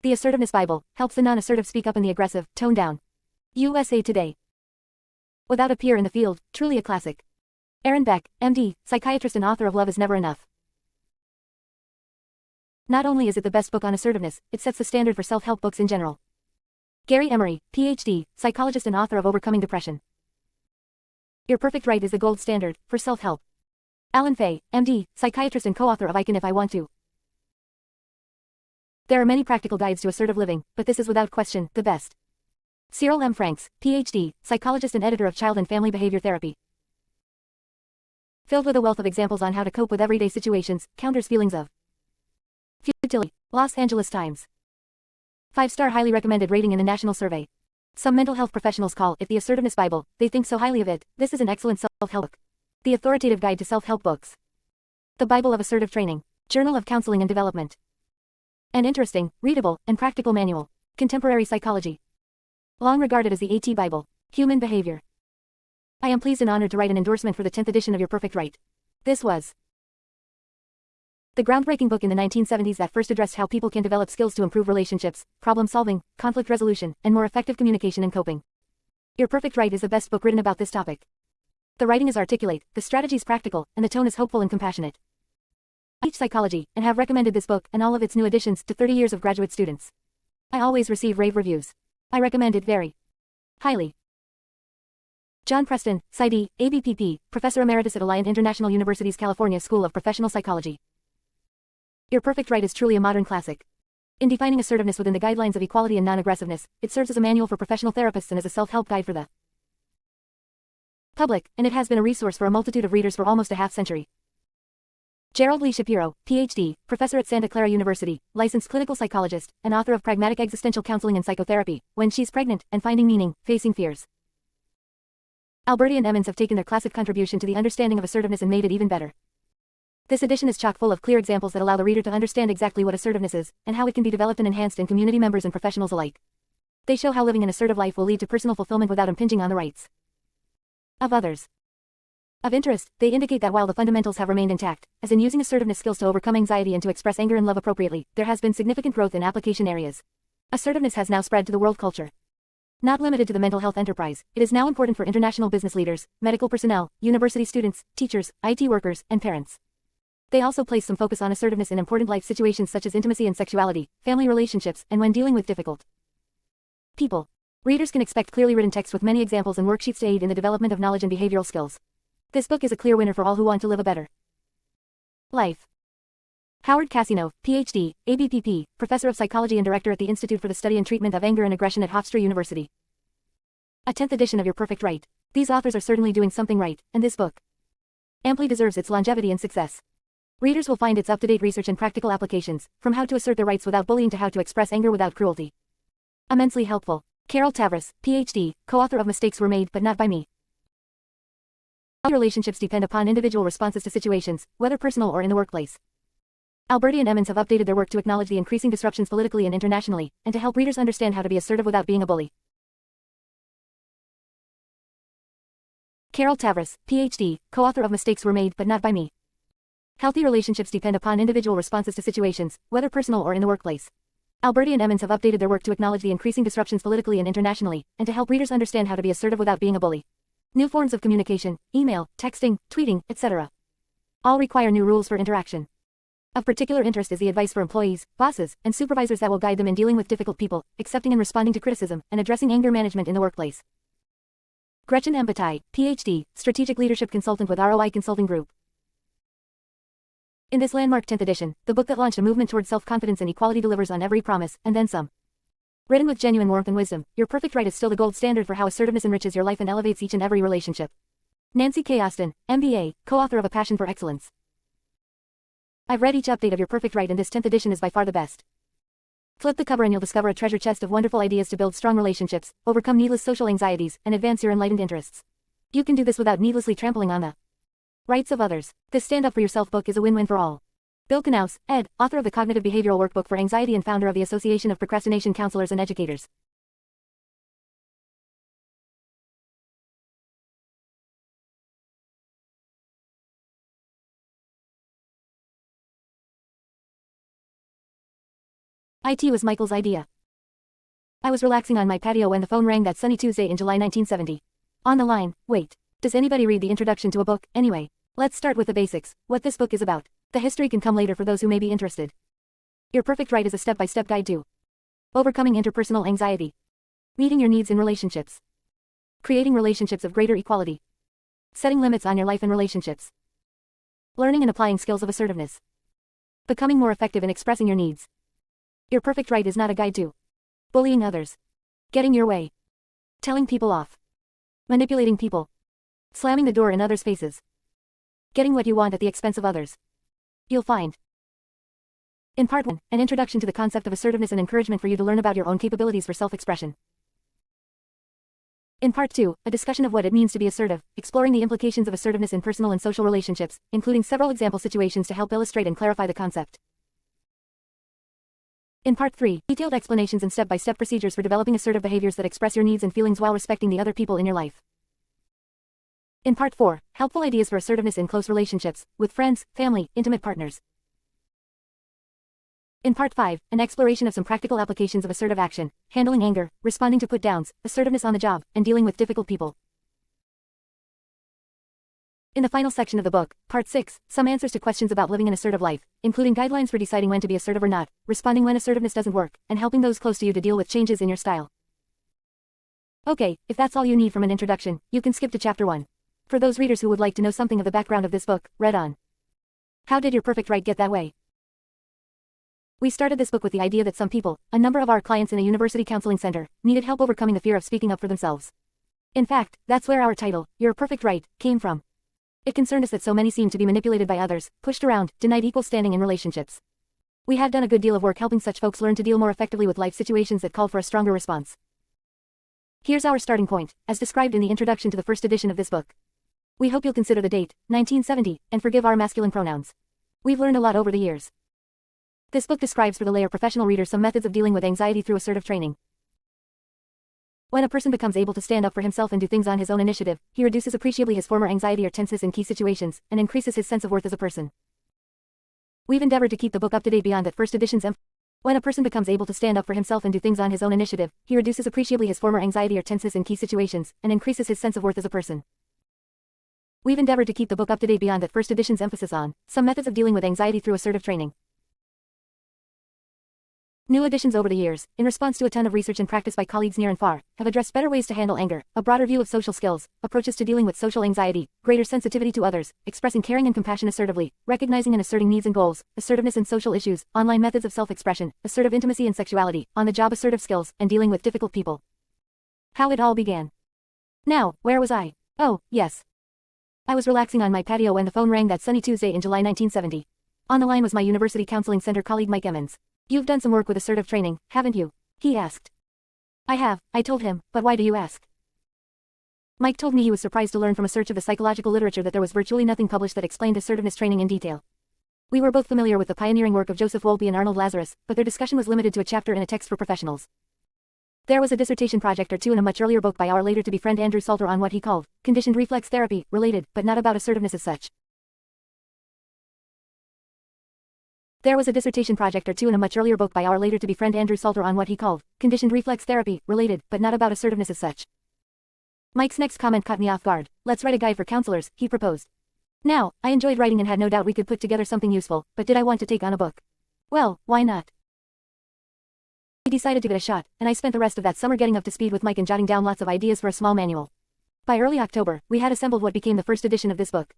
The Assertiveness Bible helps the non-assertive speak up and the aggressive tone down. USA Today. Without a peer in the field, truly a classic. Aaron Beck, MD, psychiatrist and author of Love is Never Enough. Not only is it the best book on assertiveness, it sets the standard for self-help books in general. Gary Emery, PhD, psychologist and author of Overcoming Depression. Your Perfect Right is the gold standard for self-help. Alan Fay, MD, psychiatrist and co-author of I Can If I Want To. There are many practical guides to assertive living, but this is without question the best. Cyril M. Franks, PhD, psychologist and editor of Child and Family Behavior Therapy. Filled with a wealth of examples on how to cope with everyday situations, counters feelings of futility. Los Angeles Times. 5-star highly recommended rating in the national survey. Some mental health professionals call it the Assertiveness Bible. They think so highly of it. This is an excellent self-help book. The authoritative guide to self-help books. The Bible of Assertive Training. Journal of Counseling and Development. An interesting, readable, and practical manual. Contemporary Psychology. Long regarded as the AT Bible. Human Behavior. I am pleased and honored to write an endorsement for the 10th edition of Your Perfect Right. This was the groundbreaking book in the 1970s that first addressed how people can develop skills to improve relationships, problem solving, conflict resolution, and more effective communication and coping. Your Perfect Right is the best book written about this topic. The writing is articulate, the strategies practical, and the tone is hopeful and compassionate. I teach psychology, and have recommended this book and all of its new additions to 30 years of graduate students. I always receive rave reviews. I recommend it very highly. John Preston, PsyD, ABPP, Professor Emeritus at Alliant International University's California School of Professional Psychology. Your Perfect Right is truly a modern classic. In defining assertiveness within the guidelines of equality and non-aggressiveness, it serves as a manual for professional therapists and as a self-help guide for the public, and it has been a resource for a multitude of readers for almost a half-century. Gerald Lee Shapiro, PhD, Professor at Santa Clara University, licensed clinical psychologist, and author of Pragmatic Existential Counseling and Psychotherapy, When She's Pregnant, and Finding Meaning, Facing Fears. Alberti and Emmons have taken their classic contribution to the understanding of assertiveness and made it even better. This edition is chock full of clear examples that allow the reader to understand exactly what assertiveness is, and how it can be developed and enhanced in community members and professionals alike. They show how living an assertive life will lead to personal fulfillment without impinging on the rights of others. Of interest, they indicate that while the fundamentals have remained intact, as in using assertiveness skills to overcome anxiety and to express anger and love appropriately, there has been significant growth in application areas. Assertiveness has now spread to the world culture. Not limited to the mental health enterprise, it is now important for international business leaders, medical personnel, university students, teachers, IT workers, and parents. They also place some focus on assertiveness in important life situations such as intimacy and sexuality, family relationships, and when dealing with difficult people. Readers can expect clearly written text with many examples and worksheets to aid in the development of knowledge and behavioral skills. This book is a clear winner for all who want to live a better life. Howard Casino, PhD, ABPP, Professor of Psychology and Director at the Institute for the Study and Treatment of Anger and Aggression at Hofstra University. A 10th edition of Your Perfect Right. These authors are certainly doing something right, and this book amply deserves its longevity and success. Readers will find its up-to-date research and practical applications, from how to assert their rights without bullying to how to express anger without cruelty. Immensely helpful. Carol Tavris, PhD, co-author of Mistakes Were Made But Not By Me. How relationships depend upon individual responses to situations, whether personal or in the workplace. Alberti and Emmons have updated their work to acknowledge the increasing disruptions politically and internationally, and to help readers understand how to be assertive without being a bully. Carol Tavris, PhD, co-author of Mistakes Were Made But Not By Me. Healthy relationships depend upon individual responses to situations, whether personal or in the workplace. Alberti and Emmons have updated their work to acknowledge the increasing disruptions politically and internationally, and to help readers understand how to be assertive without being a bully. New forms of communication, email, texting, tweeting, etc. all require new rules for interaction. Of particular interest is the advice for employees, bosses, and supervisors that will guide them in dealing with difficult people, accepting and responding to criticism, and addressing anger management in the workplace. Gretchen Embati, PhD, Strategic Leadership Consultant with ROI Consulting Group. In this landmark 10th edition, the book that launched a movement toward self-confidence and equality delivers on every promise, and then some. Written with genuine warmth and wisdom, Your Perfect Right is still the gold standard for how assertiveness enriches your life and elevates each and every relationship. Nancy K. Austin, MBA, co-author of A Passion for Excellence. I've read each update of Your Perfect Right and this 10th edition is by far the best. Flip the cover and you'll discover a treasure chest of wonderful ideas to build strong relationships, overcome needless social anxieties, and advance your enlightened interests. You can do this without needlessly trampling on the rights of others. This Stand Up For Yourself book is a win-win for all. Bill Knaus, ed., author of the Cognitive Behavioral Workbook for Anxiety and founder of the Association of Procrastination Counselors and Educators. IT was Michael's idea. I was relaxing on my patio when the phone rang that sunny Tuesday in July 1970. On the line, wait. Does anybody read the introduction to a book, anyway? Let's start with the basics, what this book is about. The history can come later for those who may be interested. Your Perfect Right is a step-by-step guide to overcoming interpersonal anxiety, meeting your needs in relationships, creating relationships of greater equality, setting limits on your life and relationships, learning and applying skills of assertiveness, becoming more effective in expressing your needs. Your Perfect Right is not a guide to bullying others, getting your way, telling people off, manipulating people, slamming the door in others' faces, getting what you want at the expense of others. You'll find in Part 1, an introduction to the concept of assertiveness and encouragement for you to learn about your own capabilities for self-expression. In Part 2, a discussion of what it means to be assertive, exploring the implications of assertiveness in personal and social relationships, including several example situations to help illustrate and clarify the concept. In Part 3, detailed explanations and step-by-step procedures for developing assertive behaviors that express your needs and feelings while respecting the other people in your life. In Part 4, helpful ideas for assertiveness in close relationships, with friends, family, intimate partners. In Part 5, an exploration of some practical applications of assertive action, handling anger, responding to put-downs, assertiveness on the job, and dealing with difficult people. In the final section of the book, Part 6, some answers to questions about living an assertive life, including guidelines for deciding when to be assertive or not, responding when assertiveness doesn't work, and helping those close to you to deal with changes in your style. Okay, if that's all you need from an introduction, you can skip to Chapter 1. For those readers who would like to know something of the background of this book, read on. How did Your Perfect Right get that way? We started this book with the idea that some people, a number of our clients in a university counseling center, needed help overcoming the fear of speaking up for themselves. In fact, that's where our title, Your Perfect Right, came from. It concerned us that so many seemed to be manipulated by others, pushed around, denied equal standing in relationships. We had done a good deal of work helping such folks learn to deal more effectively with life situations that called for a stronger response. Here's our starting point, as described in the introduction to the first edition of this book. We hope you'll consider the date, 1970, and forgive our masculine pronouns. We've learned a lot over the years. This book describes for the lay or professional reader some methods of dealing with anxiety through assertive training. When a person becomes able to stand up for himself and do things on his own initiative, he reduces appreciably his former anxiety or tenseness in key situations, and increases his sense of worth as a person. We've endeavored to keep the book up to date beyond that first edition's When a person becomes able to stand up for himself and do things on his own initiative, he reduces appreciably his former anxiety or tenseness in key situations, and increases his sense of worth as a person. We've endeavored to keep the book up to date beyond that first edition's emphasis on some methods of dealing with anxiety through assertive training. New editions over the years, in response to a ton of research and practice by colleagues near and far, have addressed better ways to handle anger, a broader view of social skills, approaches to dealing with social anxiety, greater sensitivity to others, expressing caring and compassion assertively, recognizing and asserting needs and goals, assertiveness in social issues, online methods of self-expression, assertive intimacy and sexuality, on-the-job assertive skills, and dealing with difficult people. How it all began. Now, where was I? Oh, yes. I was relaxing on my patio when the phone rang that sunny Tuesday in July 1970. On the line was my University Counseling Center colleague Mike Emmons. You've done some work with assertive training, haven't you? He asked. I have, I told him, but why do you ask? Mike told me he was surprised to learn from a search of the psychological literature that there was virtually nothing published that explained assertiveness training in detail. We were both familiar with the pioneering work of Joseph Wolpe and Arnold Lazarus, but their discussion was limited to a chapter in a text for professionals. There was a dissertation project or two in a much earlier book by our later-to-be friend Andrew Salter on what he called conditioned reflex therapy, related, but not about assertiveness as such. There was a dissertation project or two in a much earlier book by our later-to-be friend Andrew Salter on what he called conditioned reflex therapy, related, but not about assertiveness as such. Mike's next comment caught me off guard. Let's write a guide for counselors, he proposed. Now, I enjoyed writing and had no doubt we could put together something useful, but did I want to take on a book? Well, why not? We decided to give it a shot, and I spent the rest of that summer getting up to speed with Mike and jotting down lots of ideas for a small manual. By early October, we had assembled what became the first edition of this book.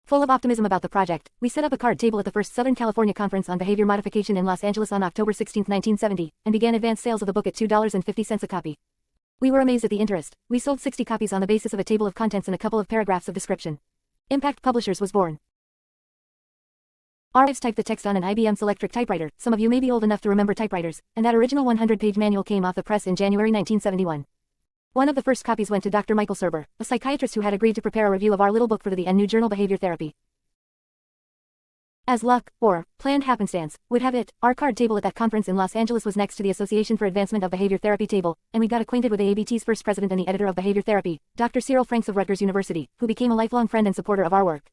Full of optimism about the project, we set up a card table at the first Southern California Conference on Behavior Modification in Los Angeles on October 16, 1970, and began advance sales of the book at $2.50 a copy. We were amazed at the interest. We sold 60 copies on the basis of a table of contents and a couple of paragraphs of description. Impact Publishers was born. Our wives typed the text on an IBM Selectric typewriter. Some of you may be old enough to remember typewriters, and that original 100-page manual came off the press in January 1971. One of the first copies went to Dr. Michael Serber, a psychiatrist who had agreed to prepare a review of our little book for the New Journal Behavior Therapy. As luck, or planned happenstance, would have it, our card table at that conference in Los Angeles was next to the Association for Advancement of Behavior Therapy table, and we got acquainted with AABT's first president and the editor of Behavior Therapy, Dr. Cyril Franks of Rutgers University, who became a lifelong friend and supporter of our work.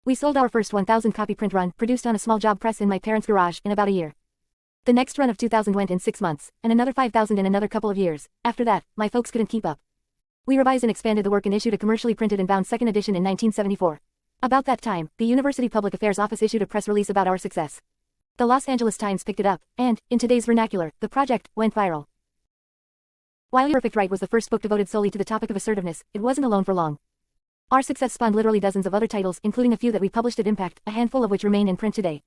We sold our first 1,000 copy print run, produced on a small job press in my parents' garage, in about a year. The next run of 2,000 went in 6 months, and another 5,000 in another couple of years. After that, my folks couldn't keep up. We revised and expanded the work and issued a commercially printed and bound second edition in 1974. About that time, the University Public Affairs Office issued a press release about our success. The Los Angeles Times picked it up, and, in today's vernacular, the project went viral. While Your Perfect Right was the first book devoted solely to the topic of assertiveness, it wasn't alone for long. Our success spawned literally dozens of other titles, including a few that we published at Impact, a handful of which remain in print today.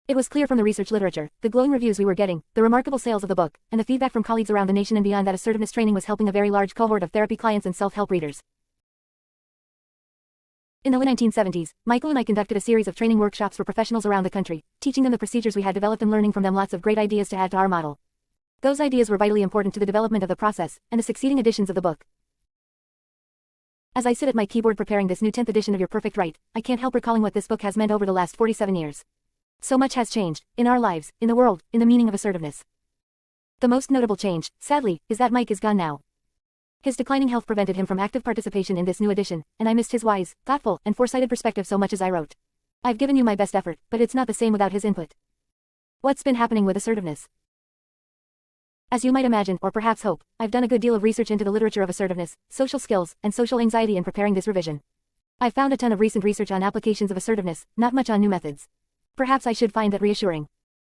It was clear from the research literature, the glowing reviews we were getting, the remarkable sales of the book, and the feedback from colleagues around the nation and beyond that assertiveness training was helping a very large cohort of therapy clients and self-help readers. In the late 1970s, Michael and I conducted a series of training workshops for professionals around the country, teaching them the procedures we had developed and learning from them lots of great ideas to add to our model. Those ideas were vitally important to the development of the process, and the succeeding editions of the book. As I sit at my keyboard preparing this new 10th edition of Your Perfect Right, I can't help recalling what this book has meant over the last 47 years. So much has changed, in our lives, in the world, in the meaning of assertiveness. The most notable change, sadly, is that Mike is gone now. His declining health prevented him from active participation in this new edition, and I missed his wise, thoughtful, and foresighted perspective so much as I wrote. I've given you my best effort, but it's not the same without his input. What's been happening with assertiveness? As you might imagine, or perhaps hope, I've done a good deal of research into the literature of assertiveness, social skills, and social anxiety in preparing this revision. I've found a ton of recent research on applications of assertiveness, not much on new methods. Perhaps I should find that reassuring.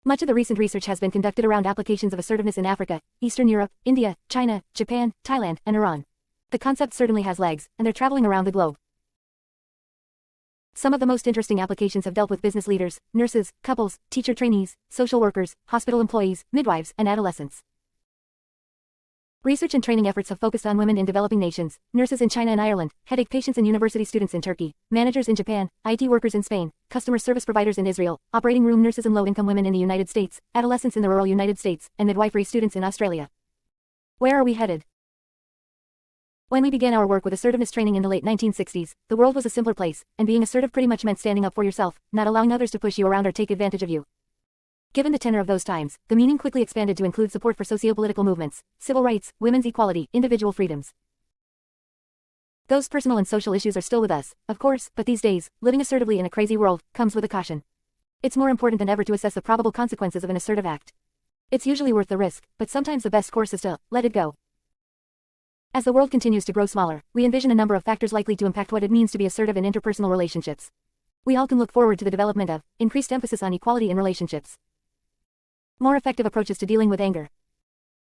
Much of the recent research has been conducted around applications of assertiveness in Africa, Eastern Europe, India, China, Japan, Thailand, and Iran. The concept certainly has legs, and they're traveling around the globe. Some of the most interesting applications have dealt with business leaders, nurses, couples, teacher trainees, social workers, hospital employees, midwives, and adolescents. Research and training efforts have focused on women in developing nations, nurses in China and Ireland, headache patients and university students in Turkey, managers in Japan, IT workers in Spain, customer service providers in Israel, operating room nurses and low-income women in the United States, adolescents in the rural United States, and midwifery students in Australia. Where are we headed? When we began our work with assertiveness training in the late 1960s, the world was a simpler place, and being assertive pretty much meant standing up for yourself, not allowing others to push you around or take advantage of you. Given the tenor of those times, the meaning quickly expanded to include support for socio-political movements, civil rights, women's equality, individual freedoms. Those personal and social issues are still with us, of course, but these days, living assertively in a crazy world comes with a caution. It's more important than ever to assess the probable consequences of an assertive act. It's usually worth the risk, but sometimes the best course is to let it go. As the world continues to grow smaller, we envision a number of factors likely to impact what it means to be assertive in interpersonal relationships. We all can look forward to the development of increased emphasis on equality in relationships. More effective approaches to dealing with anger.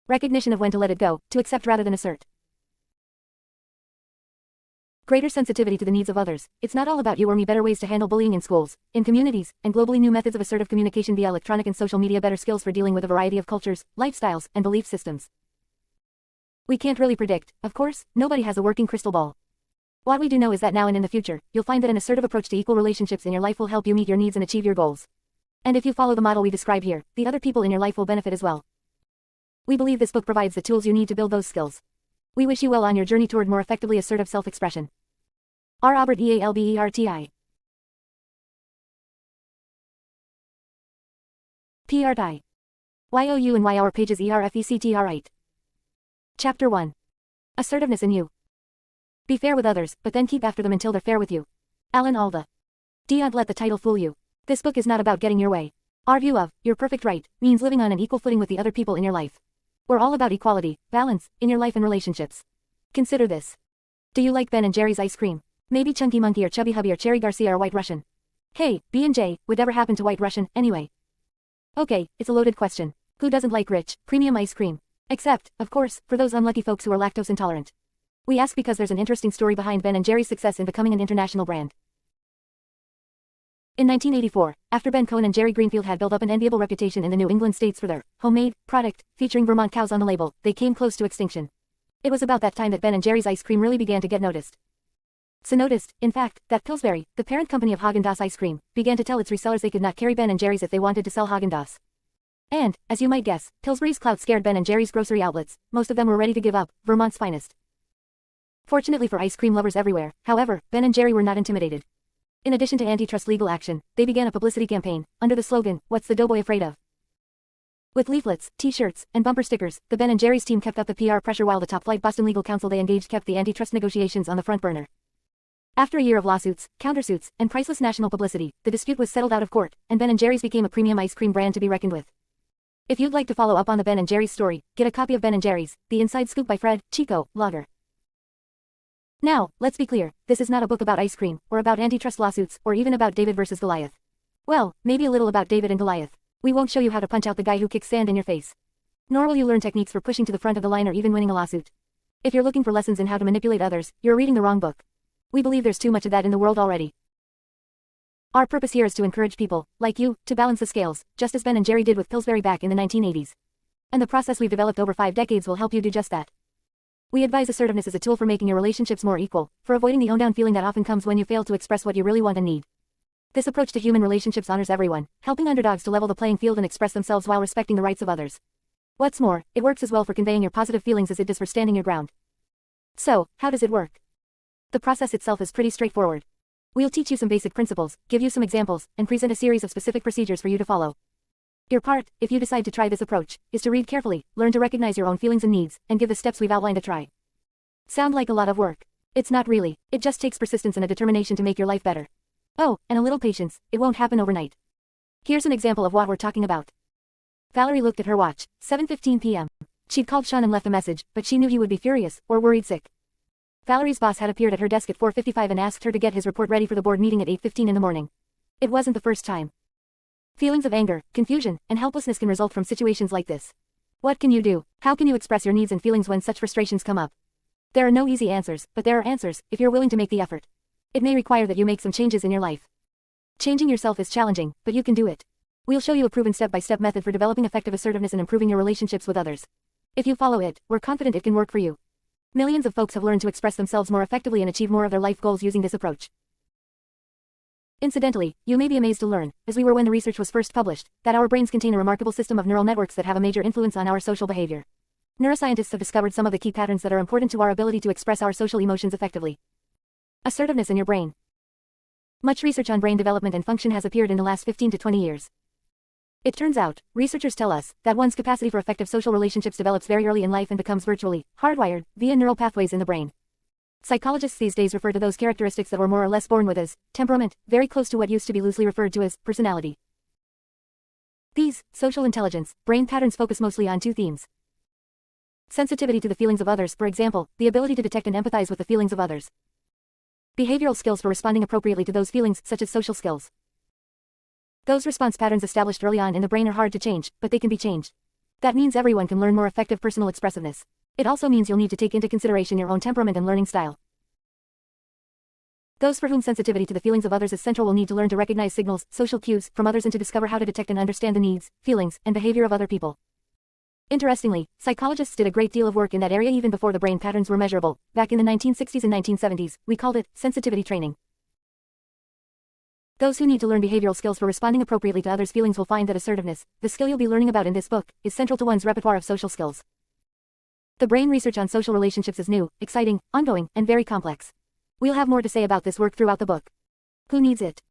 Recognition of when to let it go, to accept rather than assert. Greater sensitivity to the needs of others. It's not all about you or me. Better ways to handle bullying in schools, in communities, and globally. New methods of assertive communication via electronic and social media. Better skills for dealing with a variety of cultures, lifestyles, and belief systems. We can't really predict, of course, nobody has a working crystal ball. What we do know is that now and in the future, you'll find that an assertive approach to equal relationships in your life will help you meet your needs and achieve your goals. And if you follow the model we describe here, the other people in your life will benefit as well. We believe this book provides the tools you need to build those skills. We wish you well on your journey toward more effectively assertive self-expression. R. Albert EALBERTI. PRTI. YOU and Y. Our pages ERFECT. Right. Chapter 1. Assertiveness in you. Be fair with others, but then keep after them until they're fair with you. Alan Alda. Don't let the title fool you. This book is not about getting your way. Our view of Your Perfect Right means living on an equal footing with the other people in your life. We're all about equality, balance, in your life and relationships. Consider this. Do you like Ben and Jerry's ice cream? Maybe Chunky Monkey or Chubby Hubby or Cherry Garcia or White Russian? Hey, B&J, whatever happened to White Russian, anyway? Okay, it's a loaded question. Who doesn't like rich, premium ice cream? Except, of course, for those unlucky folks who are lactose intolerant. We ask because there's an interesting story behind Ben and Jerry's success in becoming an international brand. In 1984, after Ben Cohen and Jerry Greenfield had built up an enviable reputation in the New England states for their homemade product, featuring Vermont cows on the label, they came close to extinction. It was about that time that Ben and Jerry's ice cream really began to get noticed. So noticed, in fact, that Pillsbury, the parent company of Häagen-Dazs ice cream, began to tell its resellers they could not carry Ben and Jerry's if they wanted to sell Häagen-Dazs. And, as you might guess, Pillsbury's clout scared Ben and Jerry's grocery outlets. Most of them were ready to give up, Vermont's finest. Fortunately for ice cream lovers everywhere, however, Ben and Jerry were not intimidated. In addition to antitrust legal action, they began a publicity campaign, under the slogan, "What's the doughboy afraid of?" With leaflets, t-shirts, and bumper stickers, the Ben and Jerry's team kept up the PR pressure while the top-flight Boston legal counsel they engaged kept the antitrust negotiations on the front burner. After a year of lawsuits, countersuits, and priceless national publicity, the dispute was settled out of court, and Ben & Jerry's became a premium ice cream brand to be reckoned with. If you'd like to follow up on the Ben & Jerry's story, get a copy of Ben & Jerry's, The Inside Scoop by Fred Chico Lager. Now, let's be clear, this is not a book about ice cream, or about antitrust lawsuits, or even about David versus Goliath. Well, maybe a little about David and Goliath. We won't show you how to punch out the guy who kicks sand in your face. Nor will you learn techniques for pushing to the front of the line or even winning a lawsuit. If you're looking for lessons in how to manipulate others, you're reading the wrong book. We believe there's too much of that in the world already. Our purpose here is to encourage people, like you, to balance the scales, just as Ben and Jerry did with Pillsbury back in the 1980s. And the process we've developed over 5 decades will help you do just that. We advise assertiveness as a tool for making your relationships more equal, for avoiding the own-down feeling that often comes when you fail to express what you really want and need. This approach to human relationships honors everyone, helping underdogs to level the playing field and express themselves while respecting the rights of others. What's more, it works as well for conveying your positive feelings as it does for standing your ground. So, how does it work? The process itself is pretty straightforward. We'll teach you some basic principles, give you some examples, and present a series of specific procedures for you to follow. Your part, if you decide to try this approach, is to read carefully, learn to recognize your own feelings and needs, and give the steps we've outlined a try. Sound like a lot of work? It's not really, it just takes persistence and a determination to make your life better. Oh, and a little patience, it won't happen overnight. Here's an example of what we're talking about. Valerie looked at her watch, 7:15 p.m. She'd called Sean and left a message, but she knew he would be furious, or worried sick. Valerie's boss had appeared at her desk at 4:55 and asked her to get his report ready for the board meeting at 8:15 in the morning. It wasn't the first time. Feelings of anger, confusion, and helplessness can result from situations like this. What can you do? How can you express your needs and feelings when such frustrations come up? There are no easy answers, but there are answers, if you're willing to make the effort. It may require that you make some changes in your life. Changing yourself is challenging, but you can do it. We'll show you a proven step-by-step method for developing effective assertiveness and improving your relationships with others. If you follow it, we're confident it can work for you. Millions of folks have learned to express themselves more effectively and achieve more of their life goals using this approach. Incidentally, you may be amazed to learn, as we were when the research was first published, that our brains contain a remarkable system of neural networks that have a major influence on our social behavior. Neuroscientists have discovered some of the key patterns that are important to our ability to express our social emotions effectively. Assertiveness in your brain. Much research on brain development and function has appeared in the last 15 to 20 years. It turns out, researchers tell us, that one's capacity for effective social relationships develops very early in life and becomes virtually hardwired via neural pathways in the brain. Psychologists these days refer to those characteristics that we're more or less born with as temperament, very close to what used to be loosely referred to as personality. These social intelligence brain patterns focus mostly on 2 themes. Sensitivity to the feelings of others, for example, the ability to detect and empathize with the feelings of others. Behavioral skills for responding appropriately to those feelings, such as social skills. Those response patterns established early on in the brain are hard to change, but they can be changed. That means everyone can learn more effective personal expressiveness. It also means you'll need to take into consideration your own temperament and learning style. Those for whom sensitivity to the feelings of others is central will need to learn to recognize signals, social cues, from others and to discover how to detect and understand the needs, feelings, and behavior of other people. Interestingly, psychologists did a great deal of work in that area even before the brain patterns were measurable. Back in the 1960s and 1970s, we called it sensitivity training. Those who need to learn behavioral skills for responding appropriately to others' feelings will find that assertiveness, the skill you'll be learning about in this book, is central to one's repertoire of social skills. The brain research on social relationships is new, exciting, ongoing, and very complex. We'll have more to say about this work throughout the book. Who needs it?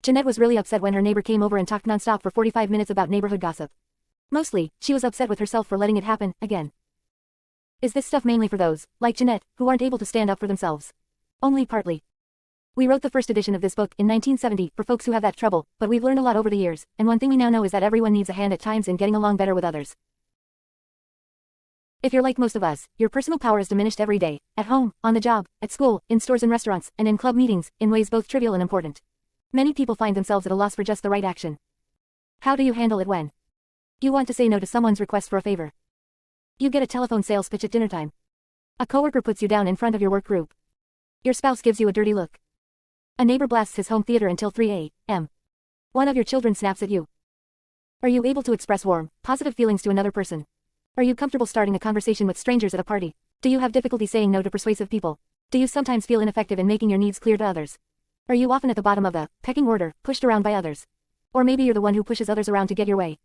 Jeanette was really upset when her neighbor came over and talked nonstop for 45 minutes about neighborhood gossip. Mostly, she was upset with herself for letting it happen, again. Is this stuff mainly for those, like Jeanette, who aren't able to stand up for themselves? Only partly. We wrote the first edition of this book in 1970 for folks who have that trouble, but we've learned a lot over the years, and one thing we now know is that everyone needs a hand at times in getting along better with others. If you're like most of us, your personal power is diminished every day, at home, on the job, at school, in stores and restaurants, and in club meetings, in ways both trivial and important. Many people find themselves at a loss for just the right action. How do you handle it when you want to say no to someone's request for a favor? You get a telephone sales pitch at dinner time. A coworker puts you down in front of your work group. Your spouse gives you a dirty look. A neighbor blasts his home theater until 3 a.m. One of your children snaps at you. Are you able to express warm, positive feelings to another person? Are you comfortable starting a conversation with strangers at a party? Do you have difficulty saying no to persuasive people? Do you sometimes feel ineffective in making your needs clear to others? Are you often at the bottom of the pecking order, pushed around by others? Or maybe you're the one who pushes others around to get your way.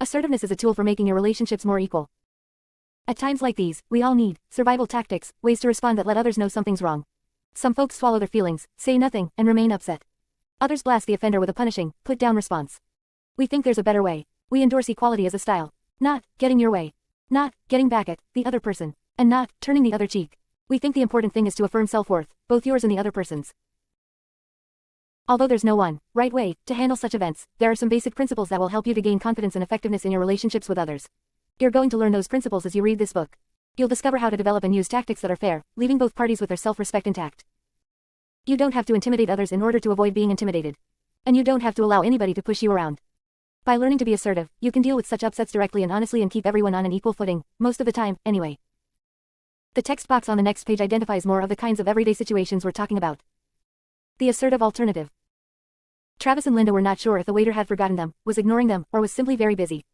Assertiveness is a tool for making your relationships more equal. At times like these, we all need survival tactics, ways to respond that let others know something's wrong. Some folks swallow their feelings, say nothing, and remain upset. Others blast the offender with a punishing, put-down response. We think there's a better way. We endorse equality as a style. Not getting your way. Not getting back at the other person. And not turning the other cheek. We think the important thing is to affirm self-worth, both yours and the other person's. Although there's no one right way to handle such events, there are some basic principles that will help you to gain confidence and effectiveness in your relationships with others. You're going to learn those principles as you read this book. You'll discover how to develop and use tactics that are fair, leaving both parties with their self-respect intact. You don't have to intimidate others in order to avoid being intimidated. And you don't have to allow anybody to push you around. By learning to be assertive, you can deal with such upsets directly and honestly and keep everyone on an equal footing, most of the time, anyway. The text box on the next page identifies more of the kinds of everyday situations we're talking about. The assertive alternative. Travis and Linda were not sure if the waiter had forgotten them, was ignoring them, or was simply very busy.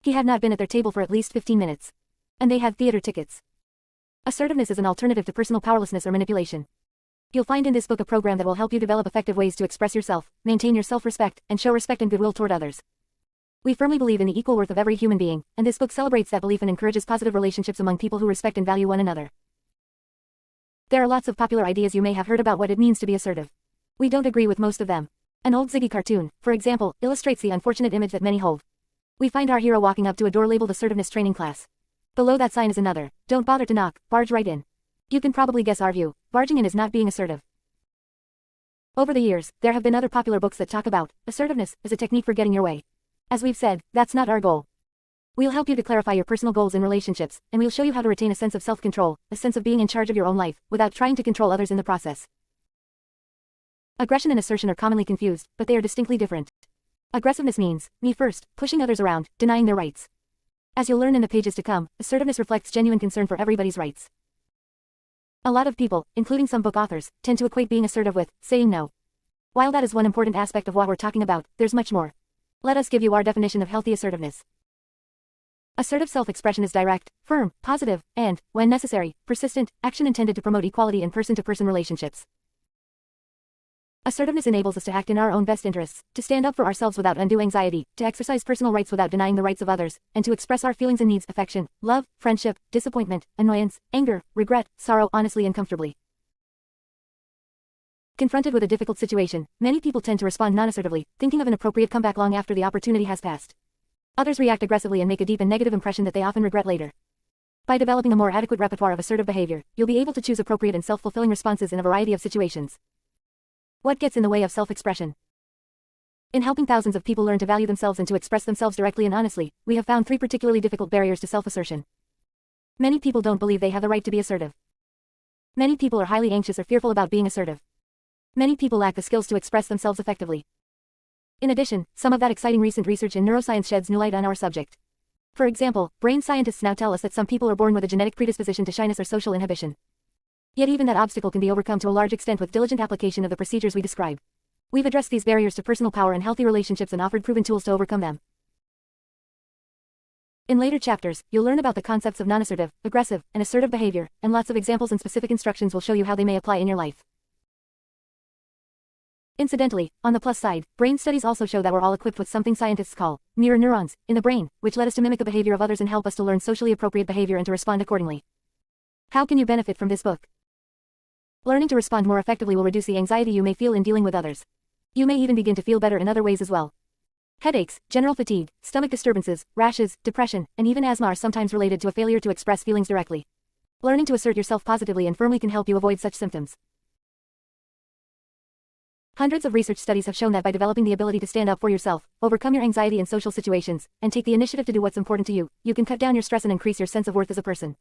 He had not been at their table for at least 15 minutes. And they had theater tickets. Assertiveness is an alternative to personal powerlessness or manipulation. You'll find in this book a program that will help you develop effective ways to express yourself, maintain your self-respect, and show respect and goodwill toward others. We firmly believe in the equal worth of every human being, and this book celebrates that belief and encourages positive relationships among people who respect and value one another. There are lots of popular ideas you may have heard about what it means to be assertive. We don't agree with most of them. An old Ziggy cartoon, for example, illustrates the unfortunate image that many hold. We find our hero walking up to a door labeled Assertiveness Training Class. Below that sign is another, don't bother to knock, barge right in. You can probably guess our view, barging in is not being assertive. Over the years, there have been other popular books that talk about assertiveness as a technique for getting your way. As we've said, that's not our goal. We'll help you to clarify your personal goals in relationships, and we'll show you how to retain a sense of self-control, a sense of being in charge of your own life, without trying to control others in the process. Aggression and assertion are commonly confused, but they are distinctly different. Aggressiveness means, me first, pushing others around, denying their rights. As you'll learn in the pages to come, assertiveness reflects genuine concern for everybody's rights. A lot of people, including some book authors, tend to equate being assertive with saying no. While that is one important aspect of what we're talking about, there's much more. Let us give you our definition of healthy assertiveness. Assertive self-expression is direct, firm, positive, and, when necessary, persistent, action intended to promote equality in person-to-person relationships. Assertiveness enables us to act in our own best interests, to stand up for ourselves without undue anxiety, to exercise personal rights without denying the rights of others, and to express our feelings and needs, affection, love, friendship, disappointment, annoyance, anger, regret, sorrow honestly and comfortably. Confronted with a difficult situation, many people tend to respond non-assertively, thinking of an appropriate comeback long after the opportunity has passed. Others react aggressively and make a deep and negative impression that they often regret later. By developing a more adequate repertoire of assertive behavior, you'll be able to choose appropriate and self-fulfilling responses in a variety of situations. What gets in the way of self-expression? In helping thousands of people learn to value themselves and to express themselves directly and honestly, we have found 3 particularly difficult barriers to self-assertion. Many people don't believe they have the right to be assertive. Many people are highly anxious or fearful about being assertive. Many people lack the skills to express themselves effectively. In addition, some of that exciting recent research in neuroscience sheds new light on our subject. For example, brain scientists now tell us that some people are born with a genetic predisposition to shyness or social inhibition. Yet even that obstacle can be overcome to a large extent with diligent application of the procedures we describe. We've addressed these barriers to personal power and healthy relationships and offered proven tools to overcome them. In later chapters, you'll learn about the concepts of non-assertive, aggressive, and assertive behavior, and lots of examples and specific instructions will show you how they may apply in your life. Incidentally, on the plus side, brain studies also show that we're all equipped with something scientists call mirror neurons in the brain, which led us to mimic the behavior of others and help us to learn socially appropriate behavior and to respond accordingly. How can you benefit from this book? Learning to respond more effectively will reduce the anxiety you may feel in dealing with others. You may even begin to feel better in other ways as well. Headaches, general fatigue, stomach disturbances, rashes, depression, and even asthma are sometimes related to a failure to express feelings directly. Learning to assert yourself positively and firmly can help you avoid such symptoms. Hundreds of research studies have shown that by developing the ability to stand up for yourself, overcome your anxiety in social situations, and take the initiative to do what's important to you, you can cut down your stress and increase your sense of worth as a person.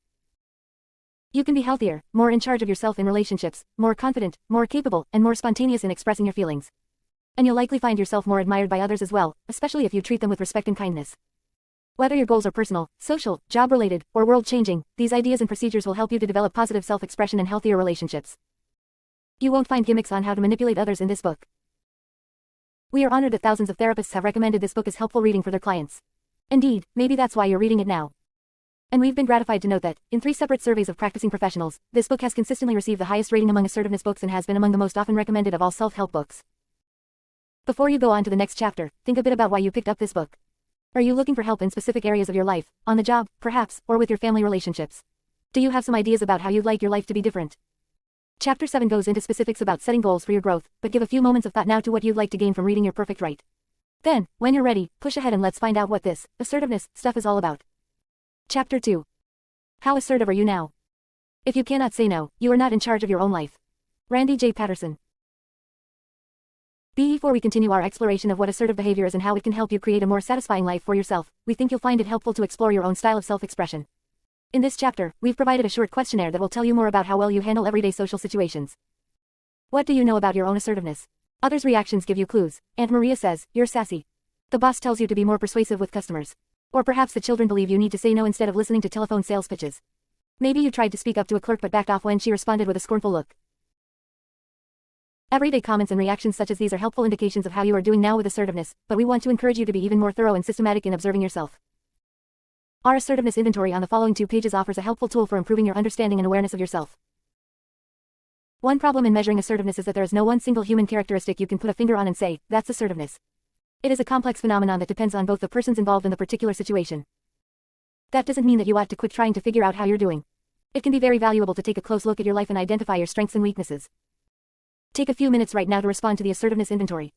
You can be healthier, more in charge of yourself in relationships, more confident, more capable, and more spontaneous in expressing your feelings. And you'll likely find yourself more admired by others as well, especially if you treat them with respect and kindness. Whether your goals are personal, social, job-related, or world-changing, these ideas and procedures will help you to develop positive self-expression and healthier relationships. You won't find gimmicks on how to manipulate others in this book. We are honored that thousands of therapists have recommended this book as helpful reading for their clients. Indeed, maybe that's why you're reading it now. And we've been gratified to note that, in 3 separate surveys of practicing professionals, this book has consistently received the highest rating among assertiveness books and has been among the most often recommended of all self-help books. Before you go on to the next chapter, think a bit about why you picked up this book. Are you looking for help in specific areas of your life, on the job, perhaps, or with your family relationships? Do you have some ideas about how you'd like your life to be different? Chapter 7 goes into specifics about setting goals for your growth, but give a few moments of thought now to what you'd like to gain from reading Your Perfect Right. Then, when you're ready, push ahead and let's find out what this assertiveness stuff is all about. Chapter 2. How assertive are you now? If you cannot say no, you are not in charge of your own life. Randy J. Patterson. Before we continue our exploration of what assertive behavior is and how it can help you create a more satisfying life for yourself, we think you'll find it helpful to explore your own style of self-expression. In this chapter, we've provided a short questionnaire that will tell you more about how well you handle everyday social situations. What do you know about your own assertiveness? Others' reactions give you clues. Aunt Maria says, you're sassy. The boss tells you to be more persuasive with customers. Or perhaps the children believe you need to say no instead of listening to telephone sales pitches. Maybe you tried to speak up to a clerk but backed off when she responded with a scornful look. Everyday comments and reactions such as these are helpful indications of how you are doing now with assertiveness, but we want to encourage you to be even more thorough and systematic in observing yourself. Our assertiveness inventory on the following 2 pages offers a helpful tool for improving your understanding and awareness of yourself. One problem in measuring assertiveness is that there is no one single human characteristic you can put a finger on and say, that's assertiveness. It is a complex phenomenon that depends on both the persons involved in the particular situation. That doesn't mean that you ought to quit trying to figure out how you're doing. It can be very valuable to take a close look at your life and identify your strengths and weaknesses. Take a few minutes right now to respond to the assertiveness inventory.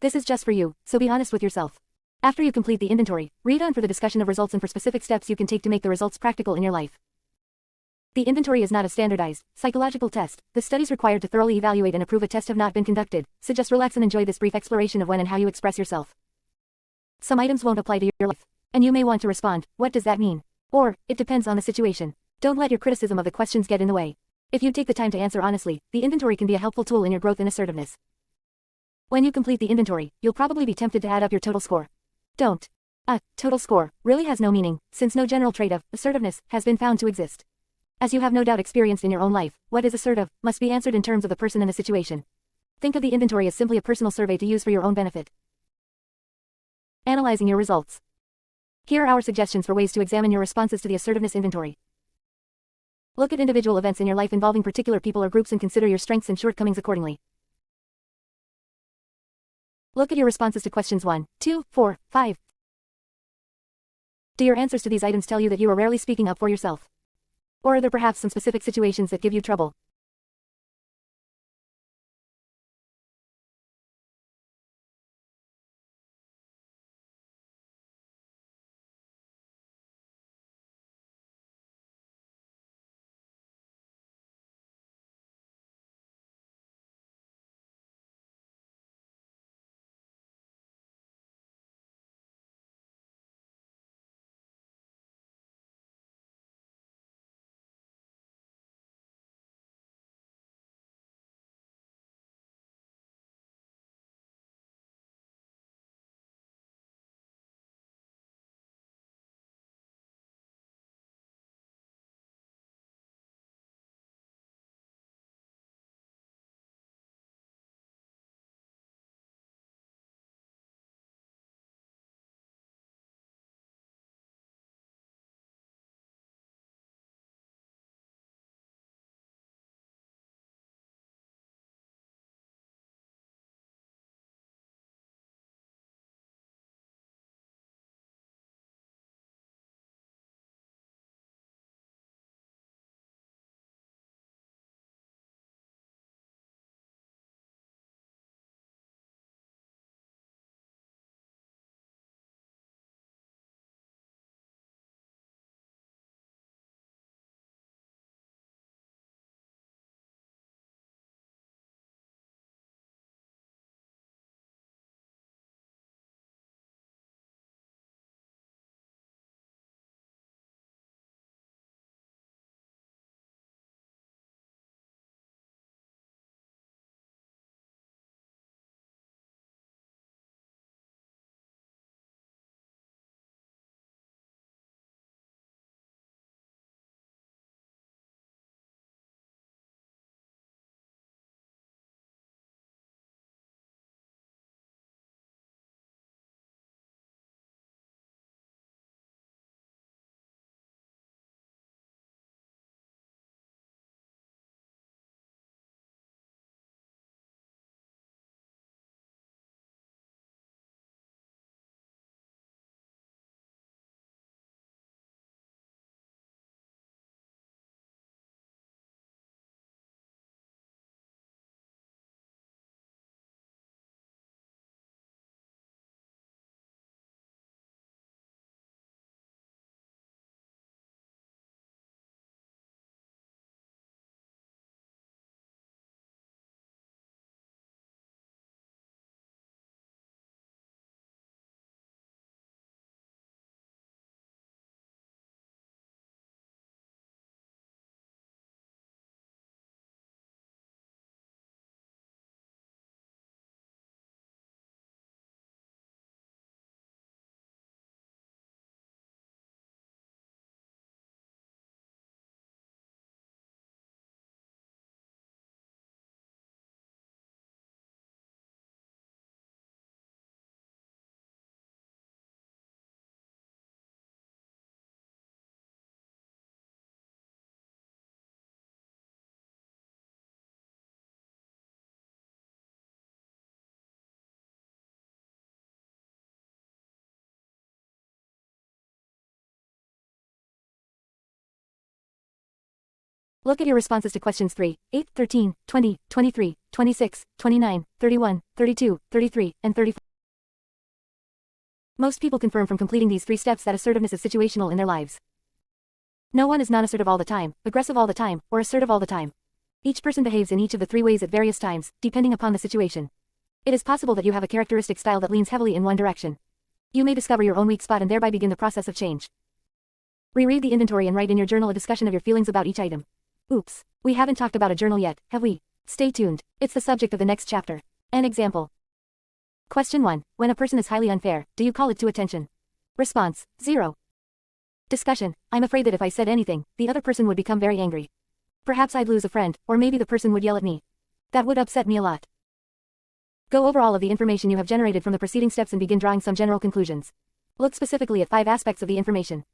This is just for you, so be honest with yourself. After you complete the inventory, read on for the discussion of results and for specific steps you can take to make the results practical in your life. The inventory is not a standardized, psychological test. The studies required to thoroughly evaluate and approve a test have not been conducted, so just relax and enjoy this brief exploration of when and how you express yourself. Some items won't apply to your life, and you may want to respond, what does that mean? Or, it depends on the situation. Don't let your criticism of the questions get in the way. If you take the time to answer honestly, the inventory can be a helpful tool in your growth in assertiveness. When you complete the inventory, you'll probably be tempted to add up your total score. Don't. Total score really has no meaning, since no general trait of assertiveness has been found to exist. As you have no doubt experienced in your own life, what is assertive must be answered in terms of the person and the situation. Think of the inventory as simply a personal survey to use for your own benefit. Analyzing your results. Here are our suggestions for ways to examine your responses to the assertiveness inventory. Look at individual events in your life involving particular people or groups and consider your strengths and shortcomings accordingly. Look at your responses to questions 1, 2, 4, 5. Do your answers to these items tell you that you are rarely speaking up for yourself? Or are there perhaps some specific situations that give you trouble? Look at your responses to questions 3, 8, 13, 20, 23, 26, 29, 31, 32, 33, and 34. Most people confirm from completing these 3 steps that assertiveness is situational in their lives. No one is non-assertive all the time, aggressive all the time, or assertive all the time. Each person behaves in each of the 3 ways at various times, depending upon the situation. It is possible that you have a characteristic style that leans heavily in one direction. You may discover your own weak spot and thereby begin the process of change. Reread the inventory and write in your journal a discussion of your feelings about each item. Oops, we haven't talked about a journal yet, have we? Stay tuned, it's the subject of the next chapter. An example. Question 1. When a person is highly unfair, do you call it to attention? Response, 0. Discussion. I'm afraid that if I said anything, the other person would become very angry. Perhaps I'd lose a friend, or maybe the person would yell at me. That would upset me a lot. Go over all of the information you have generated from the preceding steps and begin drawing some general conclusions. Look specifically at 5 aspects of the information.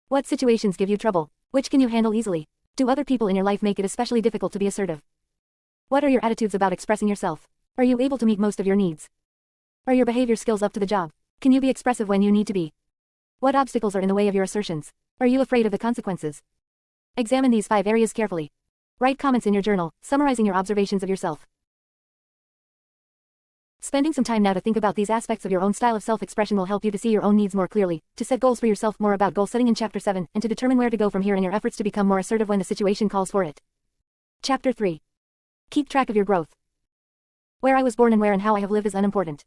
What situations give you trouble? Which can you handle easily? Do other people in your life make it especially difficult to be assertive? What are your attitudes about expressing yourself? Are you able to meet most of your needs? Are your behavior skills up to the job? Can you be expressive when you need to be? What obstacles are in the way of your assertions? Are you afraid of the consequences? Examine these 5 areas carefully. Write comments in your journal, summarizing your observations of yourself. Spending some time now to think about these aspects of your own style of self-expression will help you to see your own needs more clearly, to set goals for yourself. More about goal setting in Chapter 7, and to determine where to go from here in your efforts to become more assertive when the situation calls for it. Chapter 3. Keep track of your growth. Where I was born and where and how I have lived is unimportant.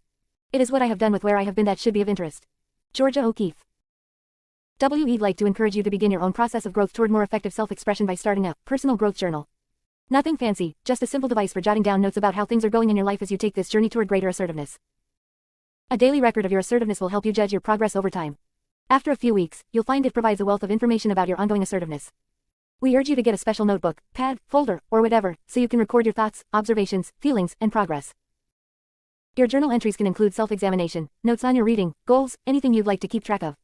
It is what I have done with where I have been that should be of interest. Georgia O'Keeffe. We'd like to encourage you to begin your own process of growth toward more effective self-expression by starting a personal growth journal. Nothing fancy, just a simple device for jotting down notes about how things are going in your life as you take this journey toward greater assertiveness. A daily record of your assertiveness will help you judge your progress over time. After a few weeks, you'll find it provides a wealth of information about your ongoing assertiveness. We urge you to get a special notebook, pad, folder, or whatever, so you can record your thoughts, observations, feelings, and progress. Your journal entries can include self-examination, notes on your reading, goals, anything you'd like to keep track of.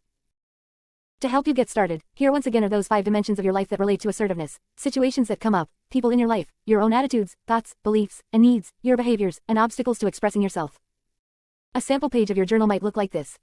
To help you get started, here once again are those 5 dimensions of your life that relate to assertiveness, situations that come up, people in your life, your own attitudes, thoughts, beliefs, and needs, your behaviors, and obstacles to expressing yourself. A sample page of your journal might look like this.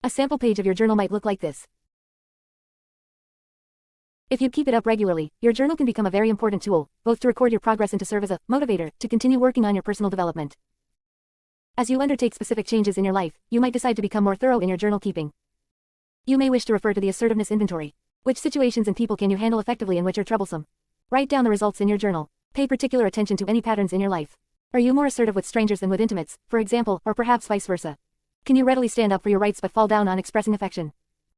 A sample page of your journal might look like this. If you keep it up regularly, your journal can become a very important tool, both to record your progress and to serve as a motivator to continue working on your personal development. As you undertake specific changes in your life, you might decide to become more thorough in your journal keeping. You may wish to refer to the assertiveness inventory. Which situations and people can you handle effectively and which are troublesome? Write down the results in your journal. Pay particular attention to any patterns in your life. Are you more assertive with strangers than with intimates, for example, or perhaps vice versa? Can you readily stand up for your rights but fall down on expressing affection?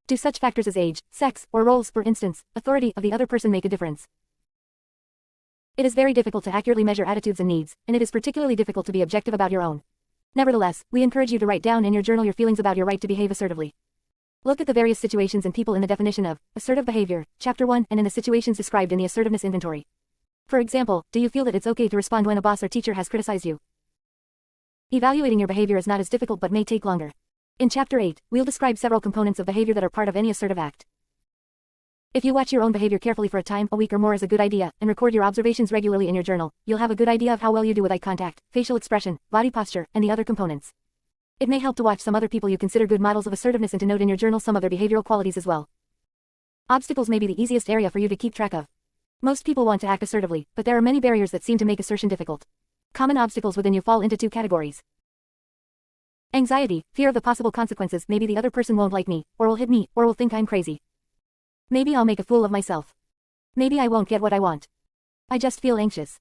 Do such factors as age, sex, or roles, for instance, authority of the other person make a difference? It is very difficult to accurately measure attitudes and needs, and it is particularly difficult to be objective about your own. Nevertheless, we encourage you to write down in your journal your feelings about your right to behave assertively. Look at the various situations and people in the definition of assertive behavior, Chapter 1, and in the situations described in the assertiveness inventory. For example, do you feel that it's okay to respond when a boss or teacher has criticized you? Evaluating your behavior is not as difficult but may take longer. In Chapter 8, we'll describe several components of behavior that are part of any assertive act. If you watch your own behavior carefully for a time, a week or more is a good idea, and record your observations regularly in your journal, you'll have a good idea of how well you do with eye contact, facial expression, body posture, and the other components. It may help to watch some other people you consider good models of assertiveness and to note in your journal some of their behavioral qualities as well. Obstacles may be the easiest area for you to keep track of. Most people want to act assertively, but there are many barriers that seem to make assertion difficult. Common obstacles within you fall into 2 categories. Anxiety, fear of the possible consequences. Maybe the other person won't like me, or will hit me, or will think I'm crazy. Maybe I'll make a fool of myself. Maybe I won't get what I want. I just feel anxious.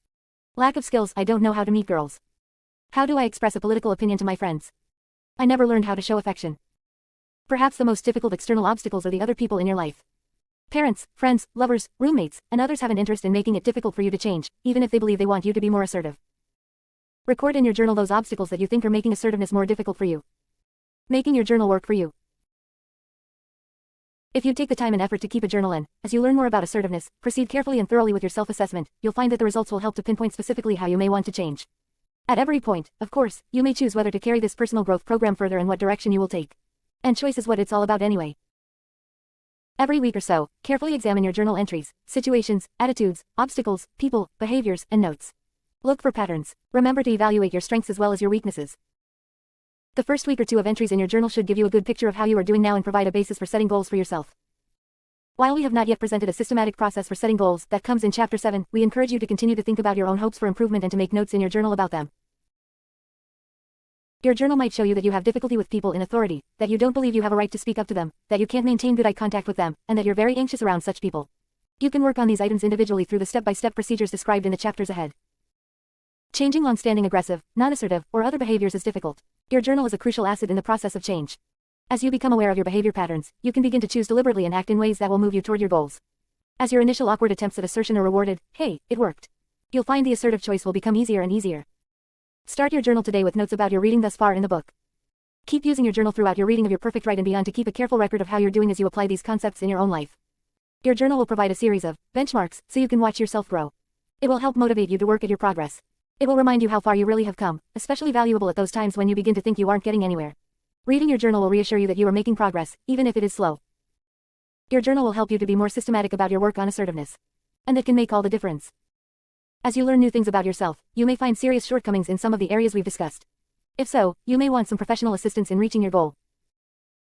Lack of skills. I don't know how to meet girls. How do I express a political opinion to my friends? I never learned how to show affection. Perhaps the most difficult external obstacles are the other people in your life. Parents, friends, lovers, roommates, and others have an interest in making it difficult for you to change, even if they believe they want you to be more assertive. Record in your journal those obstacles that you think are making assertiveness more difficult for you. Making your journal work for you. If you take the time and effort to keep a journal and, as you learn more about assertiveness, proceed carefully and thoroughly with your self-assessment, you'll find that the results will help to pinpoint specifically how you may want to change. At every point, of course, you may choose whether to carry this personal growth program further and what direction you will take. And choice is what it's all about anyway. Every week or so, carefully examine your journal entries, situations, attitudes, obstacles, people, behaviors, and notes. Look for patterns. Remember to evaluate your strengths as well as your weaknesses. The first week or two of entries in your journal should give you a good picture of how you are doing now and provide a basis for setting goals for yourself. While we have not yet presented a systematic process for setting goals that comes in Chapter 7, we encourage you to continue to think about your own hopes for improvement and to make notes in your journal about them. Your journal might show you that you have difficulty with people in authority, that you don't believe you have a right to speak up to them, that you can't maintain good eye contact with them, and that you're very anxious around such people. You can work on these items individually through the step-by-step procedures described in the chapters ahead. Changing long-standing aggressive, non-assertive, or other behaviors is difficult. Your journal is a crucial asset in the process of change. As you become aware of your behavior patterns, you can begin to choose deliberately and act in ways that will move you toward your goals. As your initial awkward attempts at assertion are rewarded, hey, it worked. You'll find the assertive choice will become easier and easier. Start your journal today with notes about your reading thus far in the book. Keep using your journal throughout your reading of Your Perfect Right and beyond to keep a careful record of how you're doing as you apply these concepts in your own life. Your journal will provide a series of benchmarks so you can watch yourself grow. It will help motivate you to work at your progress. It will remind you how far you really have come, especially valuable at those times when you begin to think you aren't getting anywhere. Reading your journal will reassure you that you are making progress, even if it is slow. Your journal will help you to be more systematic about your work on assertiveness. And it can make all the difference. As you learn new things about yourself, you may find serious shortcomings in some of the areas we've discussed. If so, you may want some professional assistance in reaching your goal.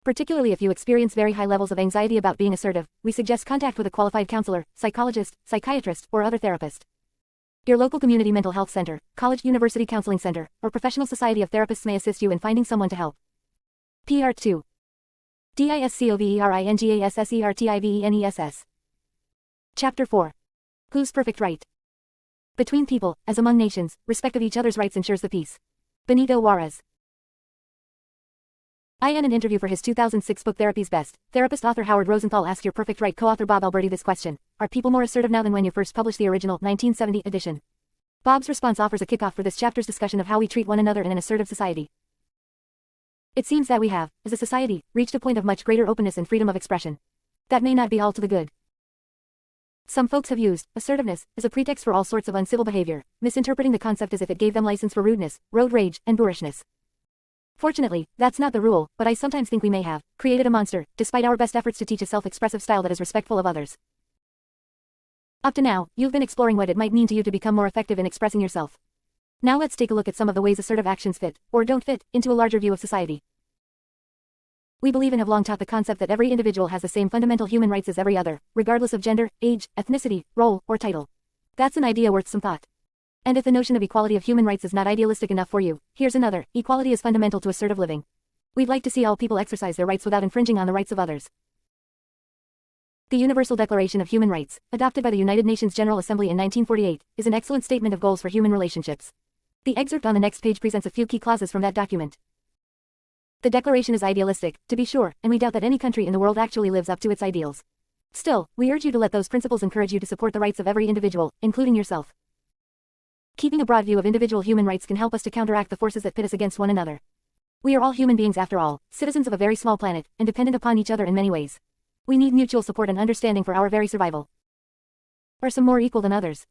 Particularly if you experience very high levels of anxiety about being assertive, we suggest contact with a qualified counselor, psychologist, psychiatrist, or other therapist. Your local community mental health center, college university counseling center, or professional society of therapists may assist you in finding someone to help. PR 2. DISCOVERINGASSERTIVENESS. Chapter 4. Who's Perfect Right? Between people, as among nations, respect of each other's rights ensures the peace. Benito Juarez. In an interview for his 2006 book Therapy's Best, therapist author Howard Rosenthal asked Your Perfect Right co-author Bob Alberti this question: are people more assertive now than when you first published the original 1970 edition? Bob's response offers a kickoff for this chapter's discussion of how we treat one another in an assertive society. It seems that we have, as a society, reached a point of much greater openness and freedom of expression. That may not be all to the good. Some folks have used assertiveness as a pretext for all sorts of uncivil behavior, misinterpreting the concept as if it gave them license for rudeness, road rage, and boorishness. Fortunately, that's not the rule, but I sometimes think we may have created a monster, despite our best efforts to teach a self-expressive style that is respectful of others. Up to now, you've been exploring what it might mean to you to become more effective in expressing yourself. Now let's take a look at some of the ways assertive actions fit, or don't fit, into a larger view of society. We believe and have long taught the concept that every individual has the same fundamental human rights as every other, regardless of gender, age, ethnicity, role, or title. That's an idea worth some thought. And if the notion of equality of human rights is not idealistic enough for you, here's another: equality is fundamental to assertive living. We'd like to see all people exercise their rights without infringing on the rights of others. The Universal Declaration of Human Rights, adopted by the United Nations General Assembly in 1948, is an excellent statement of goals for human relationships. The excerpt on the next page presents a few key clauses from that document. The declaration is idealistic, to be sure, and we doubt that any country in the world actually lives up to its ideals. Still, we urge you to let those principles encourage you to support the rights of every individual, including yourself. Keeping a broad view of individual human rights can help us to counteract the forces that pit us against one another. We are all human beings after all, citizens of a very small planet, and dependent upon each other in many ways. We need mutual support and understanding for our very survival. Or some more equal than others.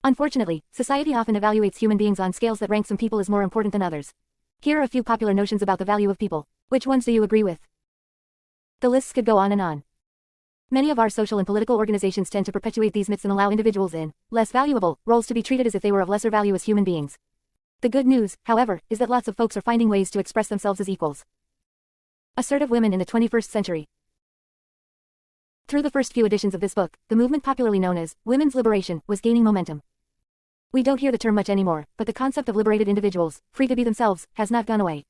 Unfortunately, society often evaluates human beings on scales that rank some people as more important than others. Here are a few popular notions about the value of people. Which ones do you agree with? The lists could go on and on. Many of our social and political organizations tend to perpetuate these myths and allow individuals in less valuable roles to be treated as if they were of lesser value as human beings. The good news, however, is that lots of folks are finding ways to express themselves as equals. Assertive women in the 21st century. Through the first few editions of this book, the movement popularly known as women's liberation was gaining momentum. We don't hear the term much anymore, but the concept of liberated individuals, free to be themselves, has not gone away.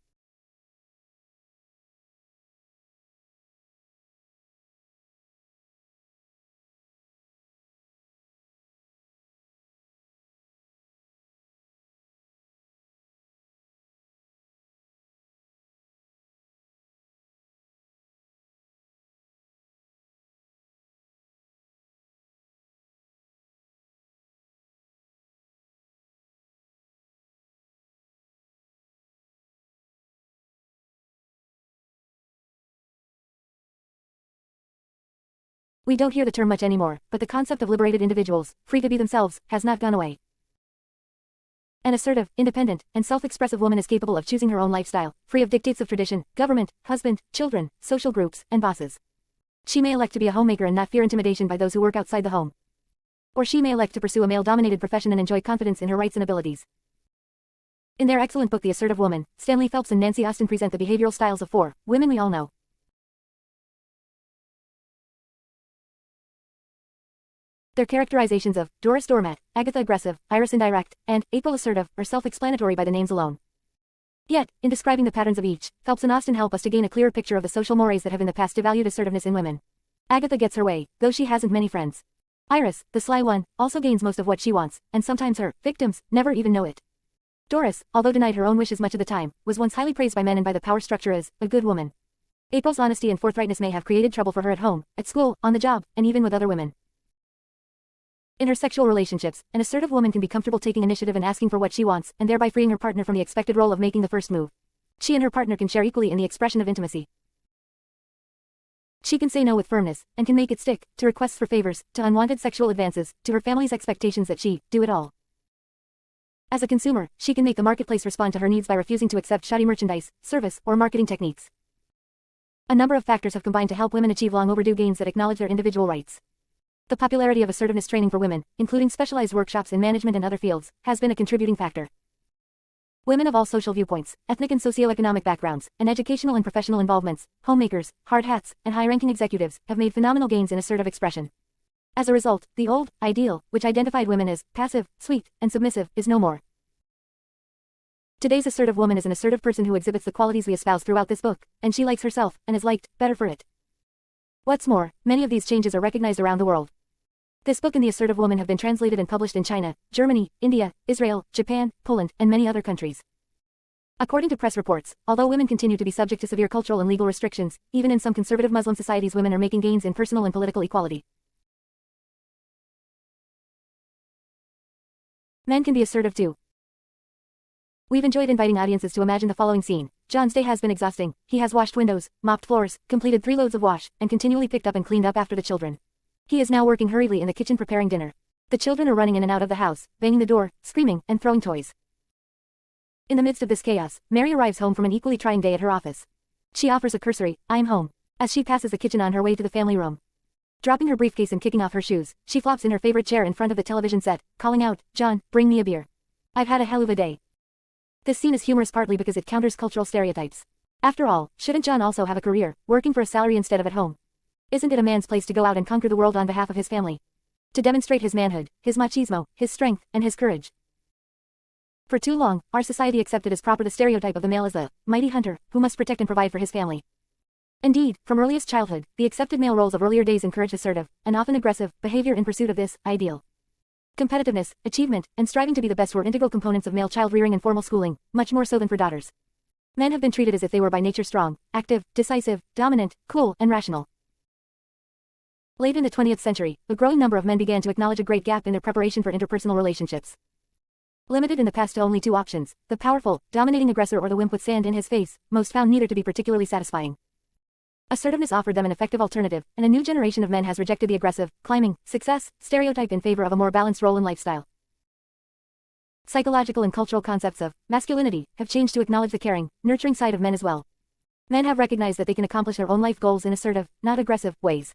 We don't hear the term much anymore, but the concept of liberated individuals, free to be themselves, has not gone away. An assertive, independent, and self-expressive woman is capable of choosing her own lifestyle, free of dictates of tradition, government, husband, children, social groups, and bosses. She may elect to be a homemaker and not fear intimidation by those who work outside the home. Or she may elect to pursue a male-dominated profession and enjoy confidence in her rights and abilities. In their excellent book The Assertive Woman, Stanley Phelps and Nancy Austin present the behavioral styles of 4 women we all know. Their characterizations of Doris Doormat, Agatha Aggressive, Iris Indirect, and April Assertive are self-explanatory by the names alone. Yet, in describing the patterns of each, Phelps and Austin help us to gain a clearer picture of the social mores that have in the past devalued assertiveness in women. Agatha gets her way, though she hasn't many friends. Iris, the sly one, also gains most of what she wants, and sometimes her victims never even know it. Doris, although denied her own wishes much of the time, was once highly praised by men and by the power structure as a good woman. April's honesty and forthrightness may have created trouble for her at home, at school, on the job, and even with other women. In her sexual relationships, an assertive woman can be comfortable taking initiative and asking for what she wants, and thereby freeing her partner from the expected role of making the first move. She and her partner can share equally in the expression of intimacy. She can say no with firmness, and can make it stick, to requests for favors, to unwanted sexual advances, to her family's expectations that she do it all. As a consumer, she can make the marketplace respond to her needs by refusing to accept shoddy merchandise, service, or marketing techniques. A number of factors have combined to help women achieve long overdue gains that acknowledge their individual rights. The popularity of assertiveness training for women, including specialized workshops in management and other fields, has been a contributing factor. Women of all social viewpoints, ethnic and socioeconomic backgrounds, and educational and professional involvements, homemakers, hard hats, and high-ranking executives, have made phenomenal gains in assertive expression. As a result, the old ideal, which identified women as passive, sweet, and submissive, is no more. Today's assertive woman is an assertive person who exhibits the qualities we espouse throughout this book, and she likes herself, and is liked better for it. What's more, many of these changes are recognized around the world. This book and The Assertive Woman have been translated and published in China, Germany, India, Israel, Japan, Poland, and many other countries. According to press reports, although women continue to be subject to severe cultural and legal restrictions, even in some conservative Muslim societies women are making gains in personal and political equality. Men can be assertive too. We've enjoyed inviting audiences to imagine the following scene. John's day has been exhausting. He has washed windows, mopped floors, completed 3 loads of wash, and continually picked up and cleaned up after the children. He is now working hurriedly in the kitchen preparing dinner. The children are running in and out of the house, banging the door, screaming, and throwing toys. In the midst of this chaos, Mary arrives home from an equally trying day at her office. She offers a cursory, "I'm home," as she passes the kitchen on her way to the family room. Dropping her briefcase and kicking off her shoes, she flops in her favorite chair in front of the television set, calling out, "John, bring me a beer. I've had a hell of a day." This scene is humorous partly because it counters cultural stereotypes. After all, shouldn't John also have a career, working for a salary instead of at home? Isn't it a man's place to go out and conquer the world on behalf of his family? To demonstrate his manhood, his machismo, his strength, and his courage. For too long, our society accepted as proper the stereotype of the male as the mighty hunter, who must protect and provide for his family. Indeed, from earliest childhood, the accepted male roles of earlier days encouraged assertive, and often aggressive, behavior in pursuit of this ideal. Competitiveness, achievement, and striving to be the best were integral components of male child rearing and formal schooling, much more so than for daughters. Men have been treated as if they were by nature strong, active, decisive, dominant, cool, and rational. Late in the 20th century, a growing number of men began to acknowledge a great gap in their preparation for interpersonal relationships. Limited in the past to only 2 options, the powerful, dominating aggressor or the wimp with sand in his face, most found neither to be particularly satisfying. Assertiveness offered them an effective alternative, and a new generation of men has rejected the aggressive, climbing, success stereotype in favor of a more balanced role and lifestyle. Psychological and cultural concepts of masculinity have changed to acknowledge the caring, nurturing side of men as well. Men have recognized that they can accomplish their own life goals in assertive, not aggressive, ways.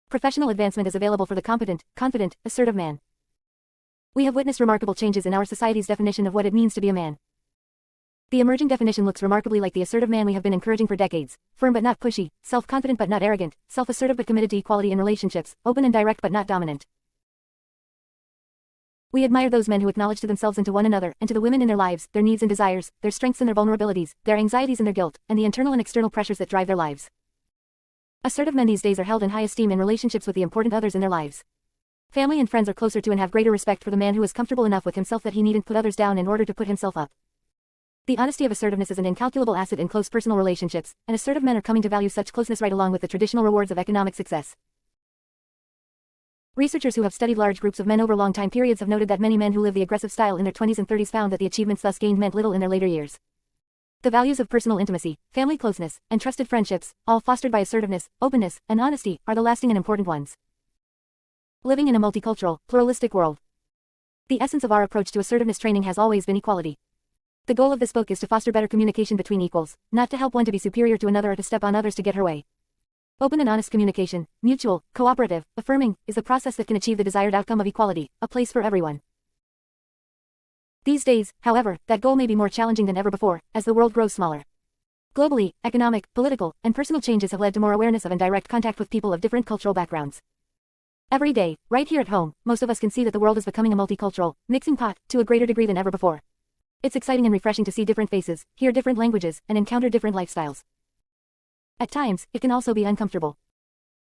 Professional advancement is available for the competent, confident, assertive man. We have witnessed remarkable changes in our society's definition of what it means to be a man. The emerging definition looks remarkably like the assertive man we have been encouraging for decades: firm but not pushy, self-confident but not arrogant, self-assertive but committed to equality in relationships, open and direct but not dominant. We admire those men who acknowledge to themselves and to one another, and to the women in their lives, their needs and desires, their strengths and their vulnerabilities, their anxieties and their guilt, and the internal and external pressures that drive their lives. Assertive men these days are held in high esteem in relationships with the important others in their lives. Family and friends are closer to and have greater respect for the man who is comfortable enough with himself that he needn't put others down in order to put himself up. The honesty of assertiveness is an incalculable asset in close personal relationships, and assertive men are coming to value such closeness right along with the traditional rewards of economic success. Researchers who have studied large groups of men over long time periods have noted that many men who live the aggressive style in their 20s and 30s found that the achievements thus gained meant little in their later years. The values of personal intimacy, family closeness, and trusted friendships, all fostered by assertiveness, openness, and honesty, are the lasting and important ones. Living in a multicultural, pluralistic world. The essence of our approach to assertiveness training has always been equality. The goal of this book is to foster better communication between equals, not to help one to be superior to another or to step on others to get her way. Open and honest communication, mutual, cooperative, affirming, is the process that can achieve the desired outcome of equality, a place for everyone. These days, however, that goal may be more challenging than ever before, as the world grows smaller. Globally, economic, political, and personal changes have led to more awareness of and direct contact with people of different cultural backgrounds. Every day, right here at home, most of us can see that the world is becoming a multicultural, mixing pot, to a greater degree than ever before. It's exciting and refreshing to see different faces, hear different languages, and encounter different lifestyles. At times, it can also be uncomfortable.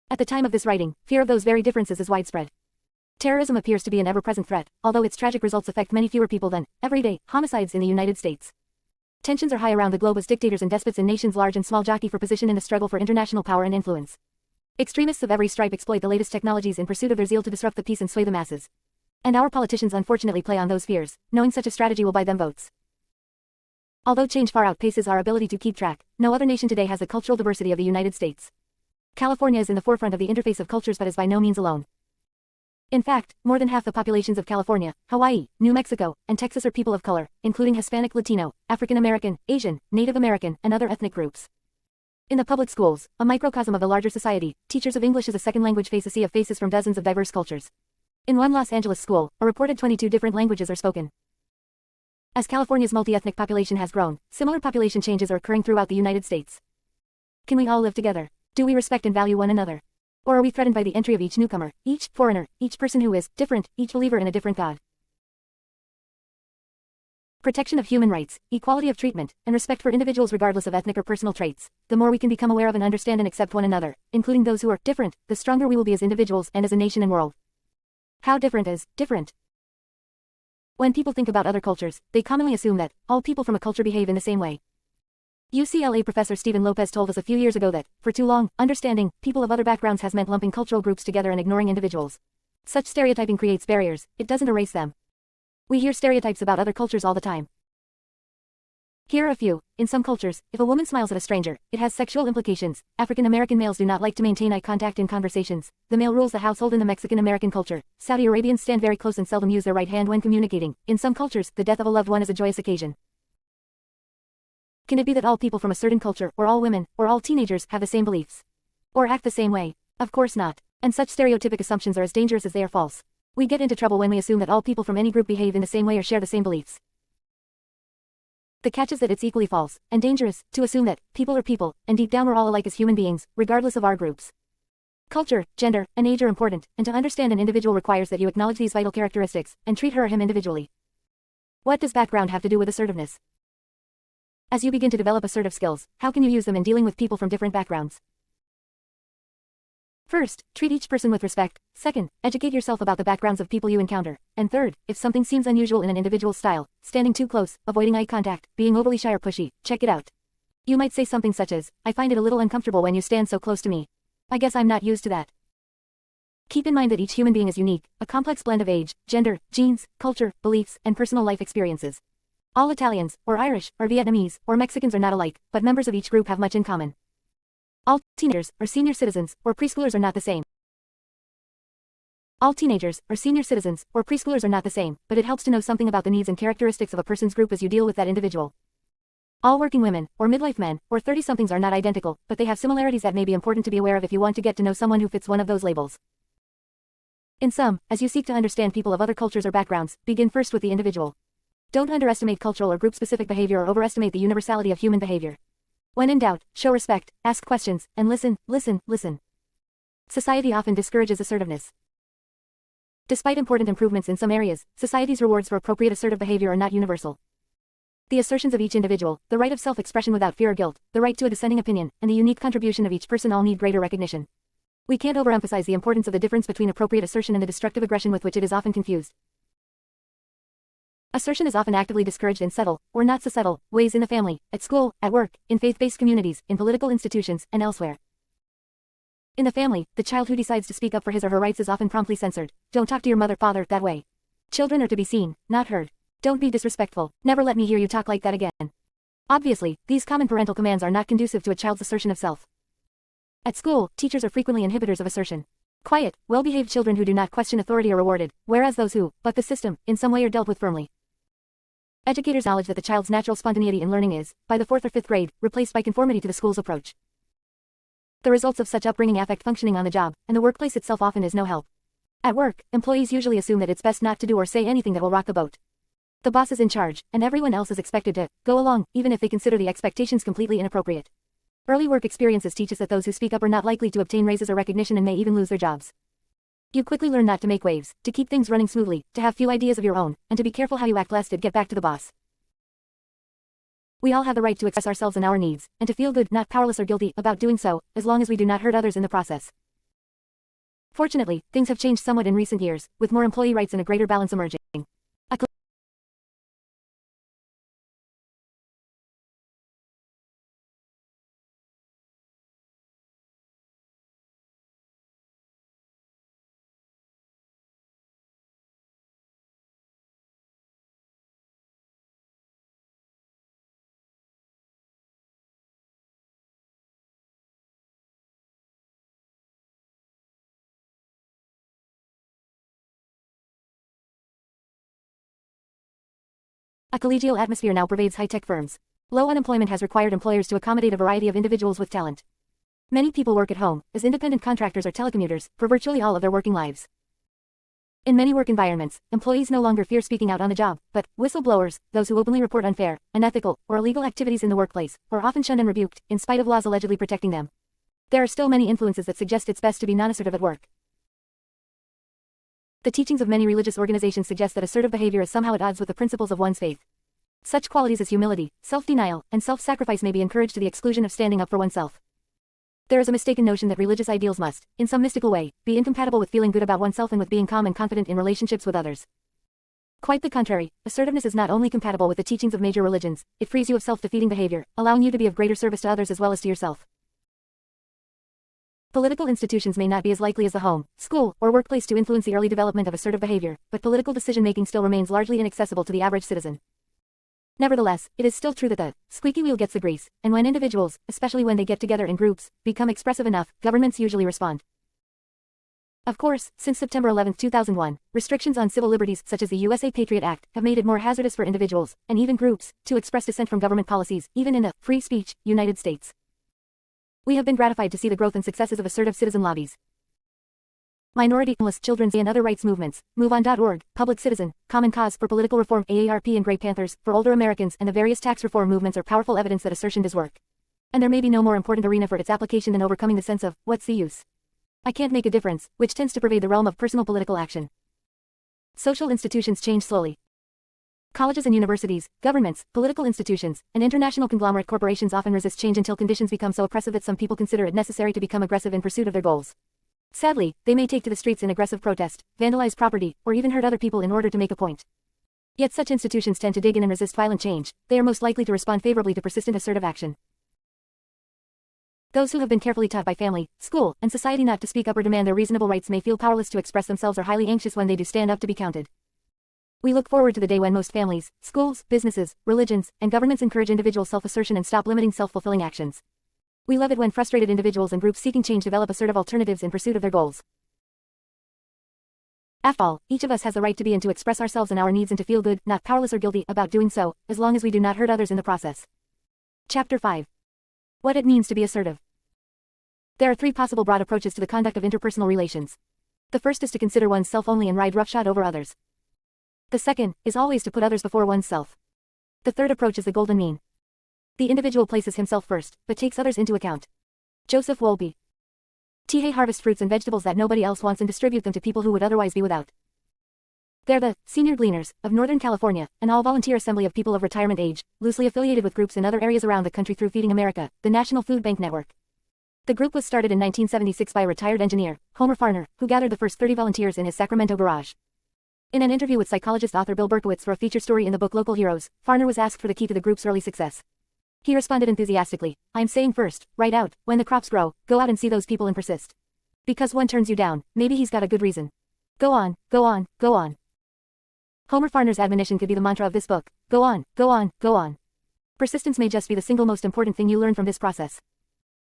At the time of this writing, fear of those very differences is widespread. Terrorism appears to be an ever-present threat, although its tragic results affect many fewer people than, every day, homicides in the United States. Tensions are high around the globe as dictators and despots in nations large and small jockey for position in the struggle for international power and influence. Extremists of every stripe exploit the latest technologies in pursuit of their zeal to disrupt the peace and sway the masses. And our politicians unfortunately play on those fears, knowing such a strategy will buy them votes. Although change far outpaces our ability to keep track, no other nation today has the cultural diversity of the United States. California is in the forefront of the interface of cultures but is by no means alone. In fact, more than half the populations of California, Hawaii, New Mexico, and Texas are people of color, including Hispanic, Latino, African American, Asian, Native American, and other ethnic groups. In the public schools, a microcosm of the larger society, teachers of English as a second language face a sea of faces from dozens of diverse cultures. In one Los Angeles school, a reported 22 different languages are spoken. As California's multi-ethnic population has grown, similar population changes are occurring throughout the United States. Can we all live together? Do we respect and value one another? Or are we threatened by the entry of each newcomer, each foreigner, each person who is different, each believer in a different God? Protection of human rights, equality of treatment, and respect for individuals regardless of ethnic or personal traits. The more we can become aware of and understand and accept one another, including those who are different, the stronger we will be as individuals and as a nation and world. How different is different? When people think about other cultures, they commonly assume that all people from a culture behave in the same way. UCLA professor Stephen Lopez told us a few years ago that, for too long, understanding people of other backgrounds has meant lumping cultural groups together and ignoring individuals. Such stereotyping creates barriers, it doesn't erase them. We hear stereotypes about other cultures all the time. Here are a few. In some cultures, if a woman smiles at a stranger, it has sexual implications. African American males do not like to maintain eye contact in conversations. The male rules the household in the Mexican American culture. Saudi Arabians stand very close and seldom use their right hand when communicating. In some cultures, the death of a loved one is a joyous occasion. Can it be that all people from a certain culture, or all women, or all teenagers, have the same beliefs? Or act the same way? Of course not. And such stereotypic assumptions are as dangerous as they are false. We get into trouble when we assume that all people from any group behave in the same way or share the same beliefs. The catch is that it's equally false, and dangerous, to assume that people are people, and deep down we're all alike as human beings, regardless of our groups. Culture, gender, and age are important, and to understand an individual requires that you acknowledge these vital characteristics, and treat her or him individually. What does background have to do with assertiveness? As you begin to develop assertive skills, how can you use them in dealing with people from different backgrounds? First, treat each person with respect. Second, educate yourself about the backgrounds of people you encounter. And third, if something seems unusual in an individual's style, standing too close, avoiding eye contact, being overly shy or pushy, check it out. You might say something such as, "I find it a little uncomfortable when you stand so close to me. I guess I'm not used to that." Keep in mind that each human being is unique, a complex blend of age, gender, genes, culture, beliefs, and personal life experiences. All Italians, or Irish, or Vietnamese, or Mexicans are not alike, but members of each group have much in common. All teenagers, or senior citizens, or preschoolers are not the same. All teenagers, or senior citizens, or preschoolers are not the same, but it helps to know something about the needs and characteristics of a person's group as you deal with that individual. All working women, or midlife men, or 30-somethings are not identical, but they have similarities that may be important to be aware of if you want to get to know someone who fits one of those labels. In sum, as you seek to understand people of other cultures or backgrounds, begin first with the individual. Don't underestimate cultural or group-specific behavior or overestimate the universality of human behavior. When in doubt, show respect, ask questions, and listen, listen, listen. Society often discourages assertiveness. Despite important improvements in some areas, society's rewards for appropriate assertive behavior are not universal. The assertions of each individual, the right of self-expression without fear or guilt, the right to a dissenting opinion, and the unique contribution of each person all need greater recognition. We can't overemphasize the importance of the difference between appropriate assertion and the destructive aggression with which it is often confused. Assertion is often actively discouraged in subtle, or not so subtle, ways in the family, at school, at work, in faith-based communities, in political institutions, and elsewhere. In the family, the child who decides to speak up for his or her rights is often promptly censored. Don't talk to your mother, father, that way. Children are to be seen, not heard. Don't be disrespectful. Never let me hear you talk like that again. Obviously, these common parental commands are not conducive to a child's assertion of self. At school, teachers are frequently inhibitors of assertion. Quiet, well-behaved children who do not question authority are rewarded, whereas those who, buck the system, in some way are dealt with firmly. Educators acknowledge that the child's natural spontaneity in learning is, by the 4th or 5th grade, replaced by conformity to the school's approach. The results of such upbringing affect functioning on the job, and the workplace itself often is no help. At work, employees usually assume that it's best not to do or say anything that will rock the boat. The boss is in charge, and everyone else is expected to go along, even if they consider the expectations completely inappropriate. Early work experiences teach us that those who speak up are not likely to obtain raises or recognition and may even lose their jobs. You quickly learn not to make waves, to keep things running smoothly, to have few ideas of your own, and to be careful how you act lest it get back to the boss. We all have the right to express ourselves and our needs, and to feel good, not powerless or guilty, about doing so, as long as we do not hurt others in the process. Fortunately, things have changed somewhat in recent years, with more employee rights and a greater balance emerging. A collegial atmosphere now pervades high-tech firms. Low unemployment has required employers to accommodate a variety of individuals with talent. Many people work at home, as independent contractors or telecommuters, for virtually all of their working lives. In many work environments, employees no longer fear speaking out on the job, but whistleblowers, those who openly report unfair, unethical, or illegal activities in the workplace, are often shunned and rebuked, in spite of laws allegedly protecting them. There are still many influences that suggest it's best to be non-assertive at work. The teachings of many religious organizations suggest that assertive behavior is somehow at odds with the principles of one's faith. Such qualities as humility, self-denial, and self-sacrifice may be encouraged to the exclusion of standing up for oneself. There is a mistaken notion that religious ideals must, in some mystical way, be incompatible with feeling good about oneself and with being calm and confident in relationships with others. Quite the contrary, assertiveness is not only compatible with the teachings of major religions, it frees you of self-defeating behavior, allowing you to be of greater service to others as well as to yourself. Political institutions may not be as likely as the home, school, or workplace to influence the early development of assertive behavior, but political decision-making still remains largely inaccessible to the average citizen. Nevertheless, it is still true that the squeaky wheel gets the grease, and when individuals, especially when they get together in groups, become expressive enough, governments usually respond. Of course, since September 11, 2001, restrictions on civil liberties such as the USA Patriot Act have made it more hazardous for individuals, and even groups, to express dissent from government policies, even in the free speech United States. We have been gratified to see the growth and successes of assertive citizen lobbies. Minority, children's and other rights movements, MoveOn.org, Public Citizen, Common Cause for Political Reform, AARP and Grey Panthers, for Older Americans and the various tax reform movements are powerful evidence that assertion does work. And there may be no more important arena for its application than overcoming the sense of, what's the use? I can't make a difference, which tends to pervade the realm of personal political action. Social institutions change slowly. Colleges and universities, governments, political institutions, and international conglomerate corporations often resist change until conditions become so oppressive that some people consider it necessary to become aggressive in pursuit of their goals. Sadly, they may take to the streets in aggressive protest, vandalize property, or even hurt other people in order to make a point. Yet such institutions tend to dig in and resist violent change. They are most likely to respond favorably to persistent assertive action. Those who have been carefully taught by family, school, and society not to speak up or demand their reasonable rights may feel powerless to express themselves or highly anxious when they do stand up to be counted. We look forward to the day when most families, schools, businesses, religions, and governments encourage individual self-assertion and stop limiting self-fulfilling actions. We love it when frustrated individuals and groups seeking change develop assertive alternatives in pursuit of their goals. After all, each of us has the right to be and to express ourselves and our needs and to feel good, not powerless or guilty, about doing so, as long as we do not hurt others in the process. Chapter 5. What it means to be assertive. There are three possible broad approaches to the conduct of interpersonal relations. The first is to consider oneself only and ride roughshod over others. The second is always to put others before oneself. The third approach is the golden mean. The individual places himself first, but takes others into account. Joseph Wolbe. Tehei harvest fruits and vegetables that nobody else wants and distribute them to people who would otherwise be without. They're the Senior Gleaners of Northern California, an all-volunteer assembly of people of retirement age, loosely affiliated with groups in other areas around the country through Feeding America, the National Food Bank Network. The group was started in 1976 by a retired engineer, Homer Farner, who gathered the first 30 volunteers in his Sacramento garage. In an interview with psychologist author Bill Berkowitz for a feature story in the book Local Heroes, Farner was asked for the key to the group's early success. He responded enthusiastically, I'm saying first, right out, when the crops grow, go out and see those people and persist. Because one turns you down, maybe he's got a good reason. Go on, go on, go on. Homer Farner's admonition could be the mantra of this book, go on, go on, go on. Persistence may just be the single most important thing you learn from this process.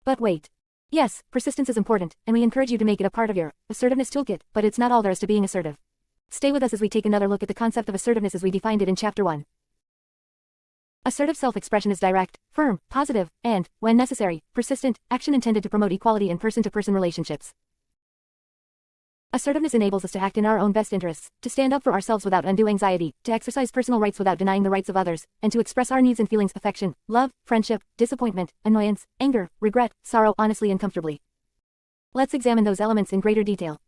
But wait. Yes, persistence is important, and we encourage you to make it a part of your assertiveness toolkit, but it's not all there is to being assertive. Stay with us as we take another look at the concept of assertiveness as we defined it in Chapter 1. Assertive self-expression is direct, firm, positive, and, when necessary, persistent, action intended to promote equality in person-to-person relationships. Assertiveness enables us to act in our own best interests, to stand up for ourselves without undue anxiety, to exercise personal rights without denying the rights of others, and to express our needs and feelings, affection, love, friendship, disappointment, annoyance, anger, regret, sorrow honestly and comfortably. Let's examine those elements in greater detail.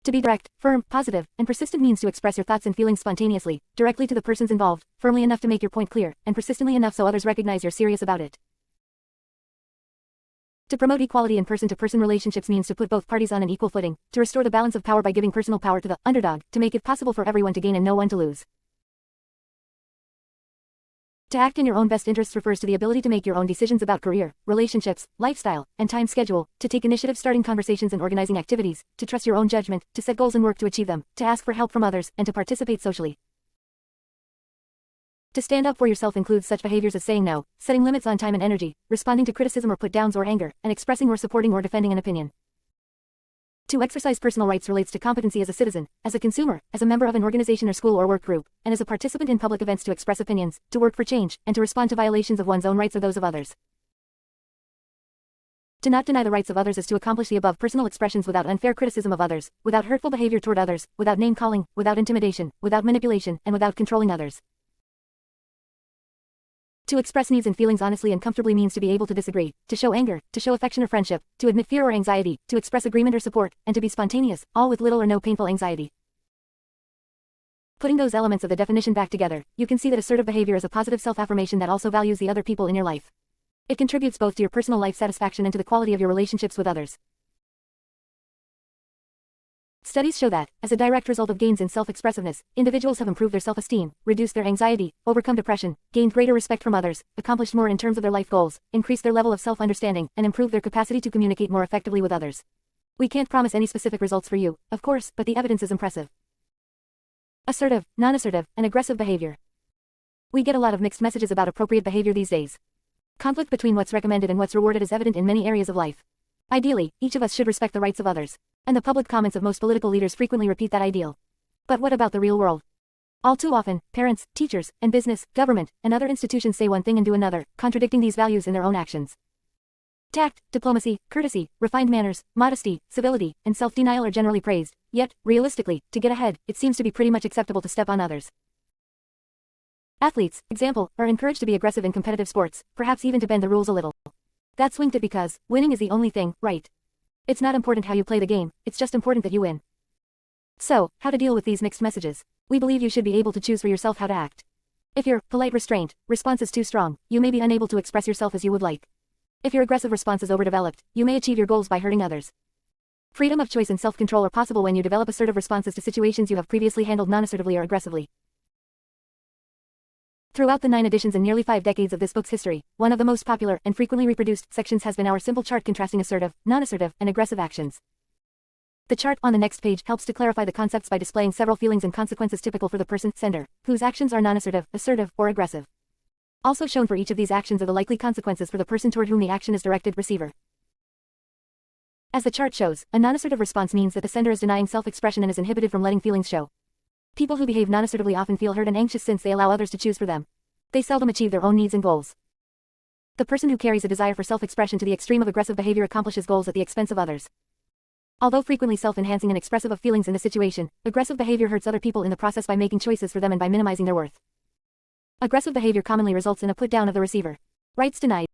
To be direct, firm, positive, and persistent means to express your thoughts and feelings spontaneously, directly to the persons involved, firmly enough to make your point clear, and persistently enough so others recognize you're serious about it. To promote equality in person-to-person relationships means to put both parties on an equal footing, to restore the balance of power by giving personal power to the underdog, to make it possible for everyone to gain and no one to lose. To act in your own best interests refers to the ability to make your own decisions about career, relationships, lifestyle, and time schedule, to take initiative starting conversations and organizing activities, to trust your own judgment, to set goals and work to achieve them, to ask for help from others, and to participate socially. To stand up for yourself includes such behaviors as saying no, setting limits on time and energy, responding to criticism or put-downs or anger, and expressing or supporting or defending an opinion. To exercise personal rights relates to competency as a citizen, as a consumer, as a member of an organization or school or work group, and as a participant in public events to express opinions, to work for change, and to respond to violations of one's own rights or those of others. To not deny the rights of others is to accomplish the above personal expressions without unfair criticism of others, without hurtful behavior toward others, without name-calling, without intimidation, without manipulation, and without controlling others. To express needs and feelings honestly and comfortably means to be able to disagree, to show anger, to show affection or friendship, to admit fear or anxiety, to express agreement or support, and to be spontaneous, all with little or no painful anxiety. Putting those elements of the definition back together, you can see that assertive behavior is a positive self-affirmation that also values the other people in your life. It contributes both to your personal life satisfaction and to the quality of your relationships with others. Studies show that, as a direct result of gains in self-expressiveness, individuals have improved their self-esteem, reduced their anxiety, overcome depression, gained greater respect from others, accomplished more in terms of their life goals, increased their level of self-understanding, and improved their capacity to communicate more effectively with others. We can't promise any specific results for you, of course, but the evidence is impressive. Assertive, non-assertive, and aggressive behavior. We get a lot of mixed messages about appropriate behavior these days. Conflict between what's recommended and what's rewarded is evident in many areas of life. Ideally, each of us should respect the rights of others. And the public comments of most political leaders frequently repeat that ideal. But what about the real world? All too often, parents, teachers, and business, government, and other institutions say one thing and do another, contradicting these values in their own actions. Tact, diplomacy, courtesy, refined manners, modesty, civility, and self-denial are generally praised, yet, realistically, to get ahead, it seems to be pretty much acceptable to step on others. Athletes, example, are encouraged to be aggressive in competitive sports, perhaps even to bend the rules a little. That's swinged it because winning is the only thing, right? It's not important how you play the game, it's just important that you win. So, how to deal with these mixed messages? We believe you should be able to choose for yourself how to act. If your polite restraint response is too strong, you may be unable to express yourself as you would like. If your aggressive response is overdeveloped, you may achieve your goals by hurting others. Freedom of choice and self-control are possible when you develop assertive responses to situations you have previously handled non-assertively or aggressively. Throughout the 9 editions and nearly 5 decades of this book's history, one of the most popular and frequently reproduced sections has been our simple chart contrasting assertive, non-assertive, and aggressive actions. The chart on the next page helps to clarify the concepts by displaying several feelings and consequences typical for the person, sender, whose actions are non-assertive, assertive, or aggressive. Also shown for each of these actions are the likely consequences for the person toward whom the action is directed, receiver. As the chart shows, a non-assertive response means that the sender is denying self-expression and is inhibited from letting feelings show. People who behave non-assertively often feel hurt and anxious since they allow others to choose for them. They seldom achieve their own needs and goals. The person who carries a desire for self-expression to the extreme of aggressive behavior accomplishes goals at the expense of others. Although frequently self-enhancing and expressive of feelings in the situation, aggressive behavior hurts other people in the process by making choices for them and by minimizing their worth. Aggressive behavior commonly results in a put-down of the receiver. Rights denied.